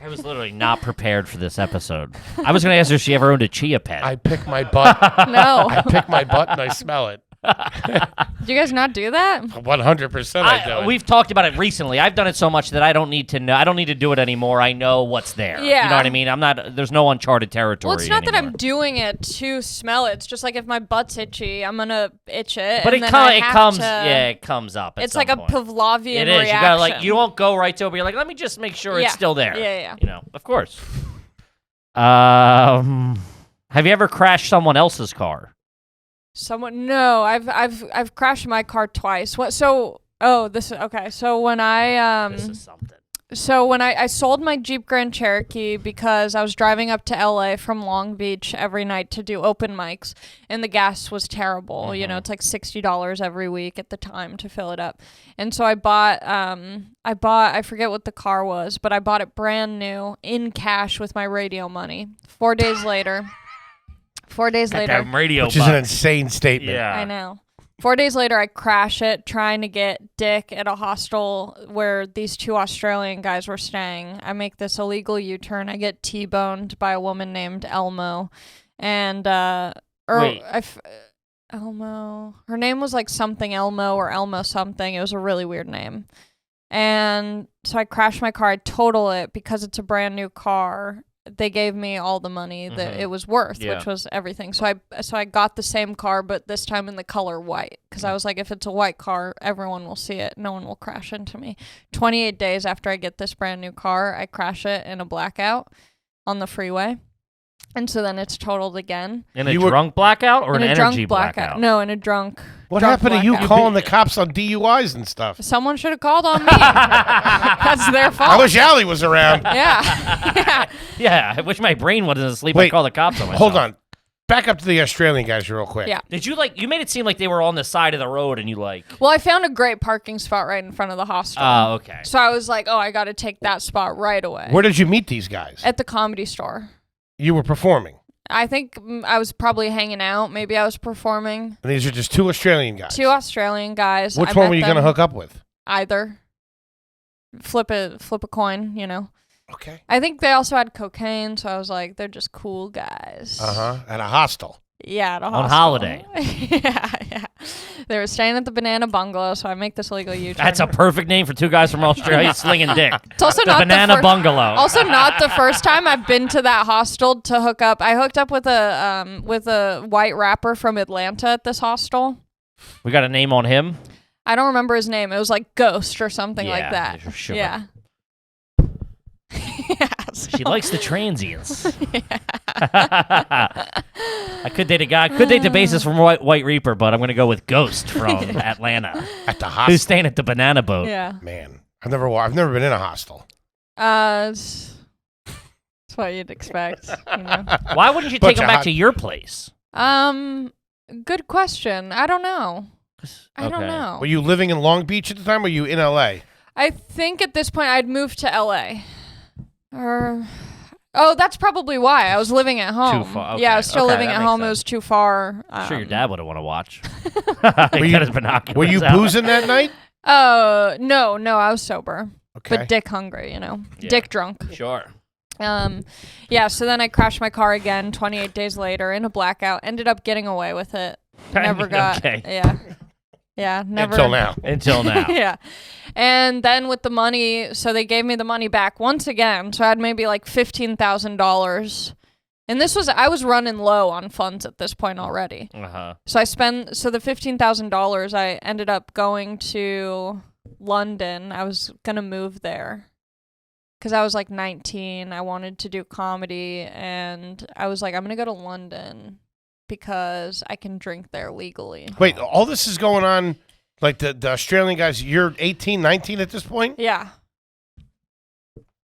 S2: I was literally not prepared for this episode. I was going to ask her if she ever owned a chia pet.
S1: I pick my butt.
S5: No.
S1: I pick my butt and I smell it.
S5: Do you guys not do that?
S1: 100% I do it.
S2: We've talked about it recently. I've done it so much that I don't need to know. I don't need to do it anymore. I know what's there.
S5: Yeah.
S2: You know what I mean? I'm not. There's no uncharted territory.
S5: Well, it's not that
S2: anymore.
S5: I'm doing it to smell it. It's just like if my butt's itchy, I'm gonna itch it.
S2: But
S5: and
S2: it
S5: then
S2: comes.
S5: to,
S2: Yeah, it comes up. At
S5: It's
S2: some
S5: like a
S2: point.
S5: Pavlovian
S2: It is.
S5: reaction.
S2: You gotta you won't go right to it. But you're like, let me just make sure
S5: Yeah.
S2: it's still there.
S5: Yeah.
S2: You know, of course. Have you ever crashed someone else's car?
S5: No, I've crashed my car twice. What? So, this is okay. So when
S2: This is something.
S5: So when I sold my Jeep Grand Cherokee because I was driving up to LA from Long Beach every night to do open mics, and the gas was terrible.
S2: Mm-hmm.
S5: You know, it's like $60 every week at the time to fill it up. And so I bought I forget what the car was, but I bought it brand new in cash with my radio money. 4 days later. 4 days later.
S2: That radio
S1: Which is an
S2: box.
S1: insane statement.
S2: Yeah.
S5: I know. 4 days later, I crash it trying to get dick at a hostel where these 2 Australian guys were staying. I make this illegal U-turn. I get T-boned by a woman named Elmo. And,
S2: Wait.
S5: Elmo. Her name was like something Elmo or Elmo something. It was a really weird name. And so I crashed my car. I total it because it's a brand new car. They gave me all the money that it was worth,
S2: Yeah.
S5: which was everything. So I got the same car, but this time in the color white, because I was like, if it's a white car, everyone will see it. No one will crash into me. 28 days after I get this brand new car, I crash it in a blackout on the freeway, and so then it's totaled again.
S2: In a drunk blackout or
S5: In
S2: an
S5: a drunk
S2: energy
S5: blackout? No, in a drunk.
S1: What
S5: drunk
S1: happened to you
S5: blackout.
S1: calling the cops on DUIs and stuff?
S5: Someone should have called on me. That's their fault.
S1: I wish Allie was around.
S5: Yeah.
S2: Yeah, I wish my brain wasn't asleep.
S1: Wait,
S2: I call the cops on myself.
S1: Hold on. Back up to the Australian guys real quick.
S5: Yeah.
S2: Did you you made it seem like they were on the side of the road and you
S5: Well, I found a great parking spot right in front of the hostel.
S2: Oh, okay.
S5: So I was like, I got to take that spot right away.
S1: Where did you meet these guys?
S5: At the Comedy Store.
S1: You were performing.
S5: I think I was probably hanging out. Maybe I was performing.
S1: And these are just 2 Australian guys.
S5: 2 Australian guys.
S1: Which
S5: I
S1: one
S5: met
S1: were you going to
S5: them.
S1: hook up with?
S5: Either. Flip a coin, you know.
S1: Okay.
S5: I think they also had cocaine, so I was like, they're just cool guys.
S1: At a hostel.
S5: Yeah, at a
S2: On
S5: hostel.
S2: holiday.
S5: yeah. They were staying at the Banana Bungalow, so I make this illegal U-turn.
S2: That's a perfect name for 2 guys from Australia slinging dick.
S5: It's also
S2: The
S5: not
S2: Banana
S5: the
S2: Bungalow.
S5: Also, not the first time I've been to that hostel to hook up. I hooked up with a white rapper from Atlanta at this hostel.
S2: We got a name on him?
S5: I don't remember his name. It was like Ghost or something like
S2: Yeah,
S5: that.
S2: for sure.
S5: Yeah.
S2: She likes the transients. I could date a guy. Could date the bassist from White Reaper, but I'm going to go with Ghost from Atlanta.
S1: At the
S2: Who's
S1: hostel.
S2: staying at the Banana Boat.
S5: Yeah.
S1: Man. I've never been in a hostel.
S5: That's what you'd expect. You know?
S2: Why wouldn't you
S1: Bunch
S2: take them
S1: of
S2: back
S1: hot-
S2: to your place?
S5: Good question. I don't know. I don't
S2: Okay.
S5: know.
S1: Were you living in Long Beach at the time, or were you in L.A.?
S5: I think at this point I'd moved to LA. Oh, that's probably why. I was living at home.
S2: far,
S5: Yeah, I
S2: okay,
S5: was still
S2: okay,
S5: living
S2: that
S5: at
S2: makes
S5: home. It
S2: sense.
S5: was too far.
S2: I'm sure your dad would have want to watch.
S1: Were you-
S2: Get his binoculars
S1: Were you
S2: out.
S1: boozing that night?
S5: No, I was sober.
S1: Okay.
S5: But dick hungry,
S2: Yeah.
S5: Dick drunk.
S2: Sure.
S5: Yeah, so then I crashed my car again 28 days later in a blackout. Ended up getting away with it. Never got.
S2: Okay.
S5: Yeah. Yeah, never.
S1: Until now.
S2: Until now.
S5: Yeah. And then with the money, so they gave me the money back once again. So I had maybe like $15,000. And I was running low on funds at this point already.
S2: Uh-huh.
S5: So the $15,000, I ended up going to London. I was going to move there because I was like 19. I wanted to do comedy. And I was like, I'm going to go to London because I can drink there legally.
S1: Wait, all this is going on, like the Australian guys, you're 18, 19 at this point?
S5: Yeah.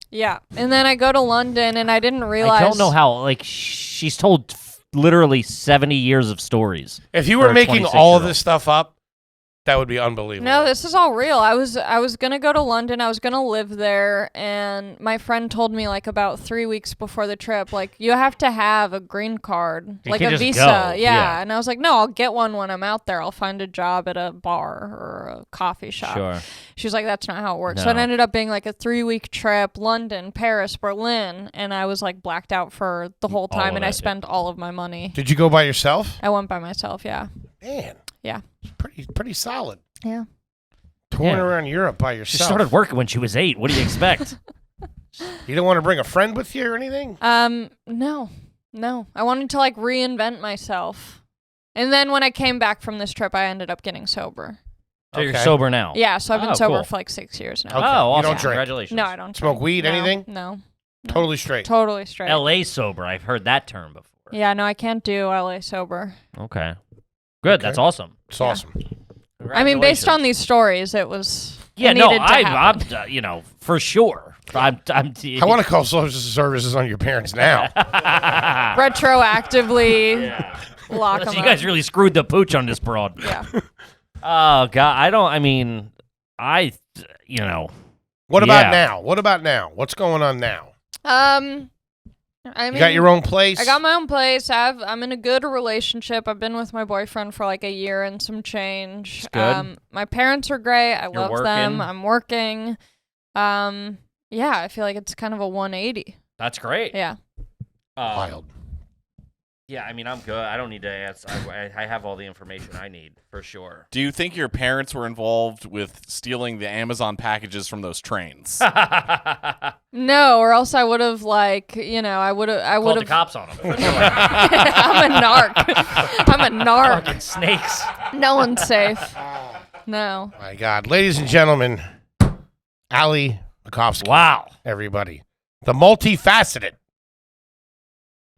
S5: Yeah. And then I go to London and I didn't realize.
S2: I don't know how, like, she's told literally 70 years of stories.
S1: If you
S2: For
S1: were
S2: a
S1: making all of
S2: 26-year-old.
S1: this stuff up, that would be unbelievable.
S5: No, this is all real. I was gonna go to London. I was gonna live there, and my friend told me like about 3 weeks before the trip, like you have to have a green card,
S2: You
S5: like
S2: can
S5: a
S2: just
S5: visa.
S2: go.
S5: Yeah.
S2: Yeah.
S5: And I was like, no, I'll get one when I'm out there. I'll find a job at a bar or a coffee shop.
S2: Sure.
S5: She was like, that's not how it works. So it
S2: No.
S5: ended up being like a 3-week trip: London, Paris, Berlin, and I was like blacked out for the whole
S2: All
S5: time,
S2: of
S5: and I
S2: it.
S5: spent all of my money.
S1: Did you go by yourself?
S5: I went by myself. Yeah.
S1: Man.
S5: Yeah.
S1: Pretty solid.
S5: Yeah.
S1: Touring
S2: Yeah.
S1: around Europe by
S2: She
S1: yourself.
S2: started working when she was 8. What do you expect?
S1: You don't want to bring a friend with you or anything?
S5: No. I wanted to like reinvent myself. And then when I came back from this trip, I ended up getting sober.
S2: So you're
S1: Okay.
S2: sober now?
S5: Yeah, so I've been
S2: Oh,
S5: sober
S2: cool.
S5: for like 6 years now.
S1: Okay.
S2: Oh,
S1: You
S2: awesome.
S1: don't drink?
S2: Congratulations.
S5: No, I don't
S1: Smoke
S5: drink.
S1: weed,
S5: No,
S1: anything?
S5: No.
S1: Totally straight.
S5: Totally straight.
S2: LA sober. I've heard that term before.
S5: Yeah, no, I can't do LA sober.
S2: Okay. Good.
S1: Okay.
S2: That's awesome.
S1: It's awesome.
S5: I mean, based on
S2: Congratulations.
S5: these stories, it was.
S2: Yeah,
S5: it
S2: no,
S5: needed to happen.
S2: I'm for sure.
S1: I want to call social services on your parents now.
S5: Retroactively lock
S2: So
S5: them
S2: you
S5: up.
S2: guys really screwed the pooch on this broad.
S5: Yeah.
S2: Oh God,
S1: What about
S2: Yeah.
S1: now? What about now? What's going on now?
S5: I mean,
S1: You got your own place?
S5: I got my own place. I'm in a good relationship. I've been with my boyfriend for like a year and some change.
S2: That's good.
S5: My parents are great. I love them.
S2: working.
S5: I'm working. Yeah, I feel like it's kind of a 180.
S2: That's great.
S5: Yeah.
S1: Wild.
S2: Yeah, I mean, I'm good. I don't need to ask. I have all the information I need for sure.
S4: Do you think your parents were involved with stealing the Amazon packages from those trains?
S5: No, or else I would have I would
S2: Called the
S5: have.
S2: cops on them.
S5: I'm a narc. I'm a narc.
S2: Fucking snakes.
S5: No one's safe. No.
S1: My God. Ladies and gentlemen, Allie Macofsky.
S2: Wow.
S1: Everybody. The multifaceted.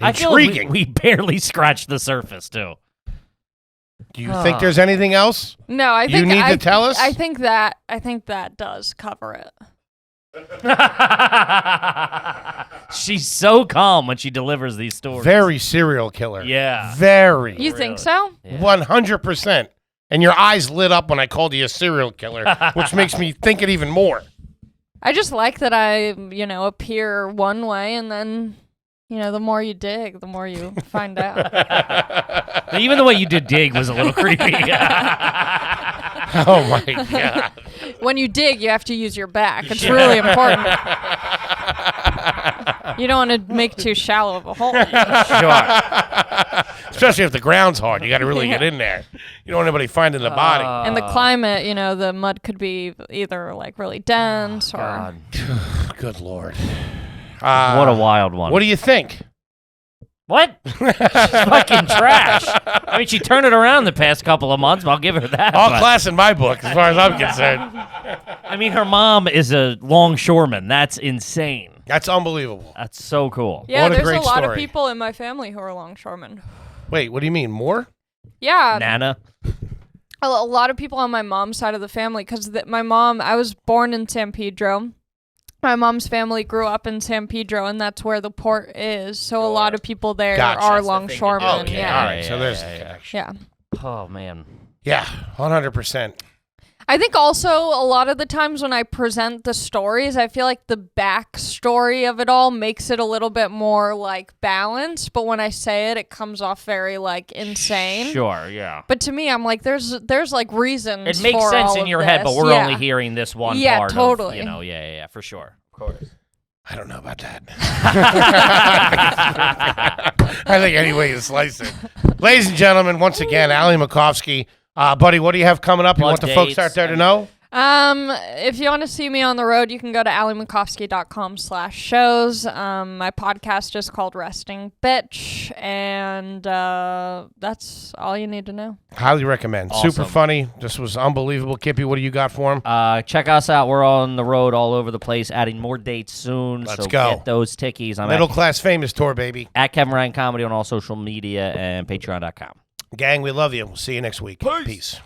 S2: I feel like
S1: Intriguing.
S2: we barely scratched the surface too.
S1: Do you think there's anything else?
S5: No, I
S1: You
S5: think
S1: need to tell us?
S5: I think that does cover it.
S2: She's so calm when she delivers these stories.
S1: Very serial killer.
S2: Yeah.
S1: Very.
S5: You think so?
S2: Yeah.
S1: 100%. And your eyes lit up when I called you a serial killer, which makes me think it even more.
S5: I just like that I, appear one way and then, the more you dig, the more you find out.
S2: Even the way you did dig was a little creepy.
S1: Oh, my God.
S5: When you dig, you have to use your back. It's really important. You don't want to make too shallow of a hole.
S2: Sure.
S1: Especially if the ground's hard. You got to really get in there. You don't want anybody finding the body.
S5: And the climate, the mud could be either like really dense or.
S2: God.
S1: Good Lord.
S2: What a wild one.
S1: What do you think?
S2: What? She's fucking trash. I mean, she turned it around the past couple of months, but I'll give her that.
S1: All
S2: but-
S1: class in my book, as far as I'm concerned.
S2: I mean, her mom is a longshoreman. That's insane.
S1: That's unbelievable.
S2: That's so cool.
S5: Yeah,
S1: What a
S5: there's
S1: great
S5: a lot of
S1: story.
S5: people in my family who are longshoremen.
S1: Wait, what do you mean? More?
S5: Yeah.
S2: Nana.
S5: a lot of people on my mom's side of the family, because my mom, I was born in San Pedro. My mom's family grew up in San Pedro, and that's where the port is. So a lot of people there are longshoremen.
S1: Okay,
S5: yeah.
S1: all right. So there's the connection.
S5: Yeah.
S2: Oh, man.
S1: Yeah, 100%.
S5: I think also a lot of the times when I present the stories, I feel like the backstory of it all makes it a little bit more like balanced. But when I say it, it comes off very like insane.
S2: Sure, yeah.
S5: But to me, I'm like, there's like reasons.
S2: It makes
S5: for
S2: sense
S5: all
S2: in
S5: of
S2: your head, but
S5: this.
S2: we're only hearing this one part
S5: totally.
S2: of, yeah, for sure. Of course.
S1: I don't know about that. I think any way you slice it. Ladies and gentlemen, once again, Allie Macofsky. Buddy, what do you have coming up? You want the folks out there to know?
S5: If you want to see me on the road, you can go to alliemacofsky.com/shows. My podcast is called Resting Bitch, and that's all you need to know.
S1: Highly recommend.
S2: Awesome.
S1: Super funny. This was unbelievable. Kippy, what do you got for him?
S2: Check us out. We're on the road all over the place, adding more dates soon.
S1: Let's
S2: so
S1: go.
S2: Get those tickies. I'm
S1: Middle Class Famous Tour, baby.
S2: at Kevin Ryan Comedy on all social media and patreon.com.
S1: Gang, we love you. We'll see you next week. Peace.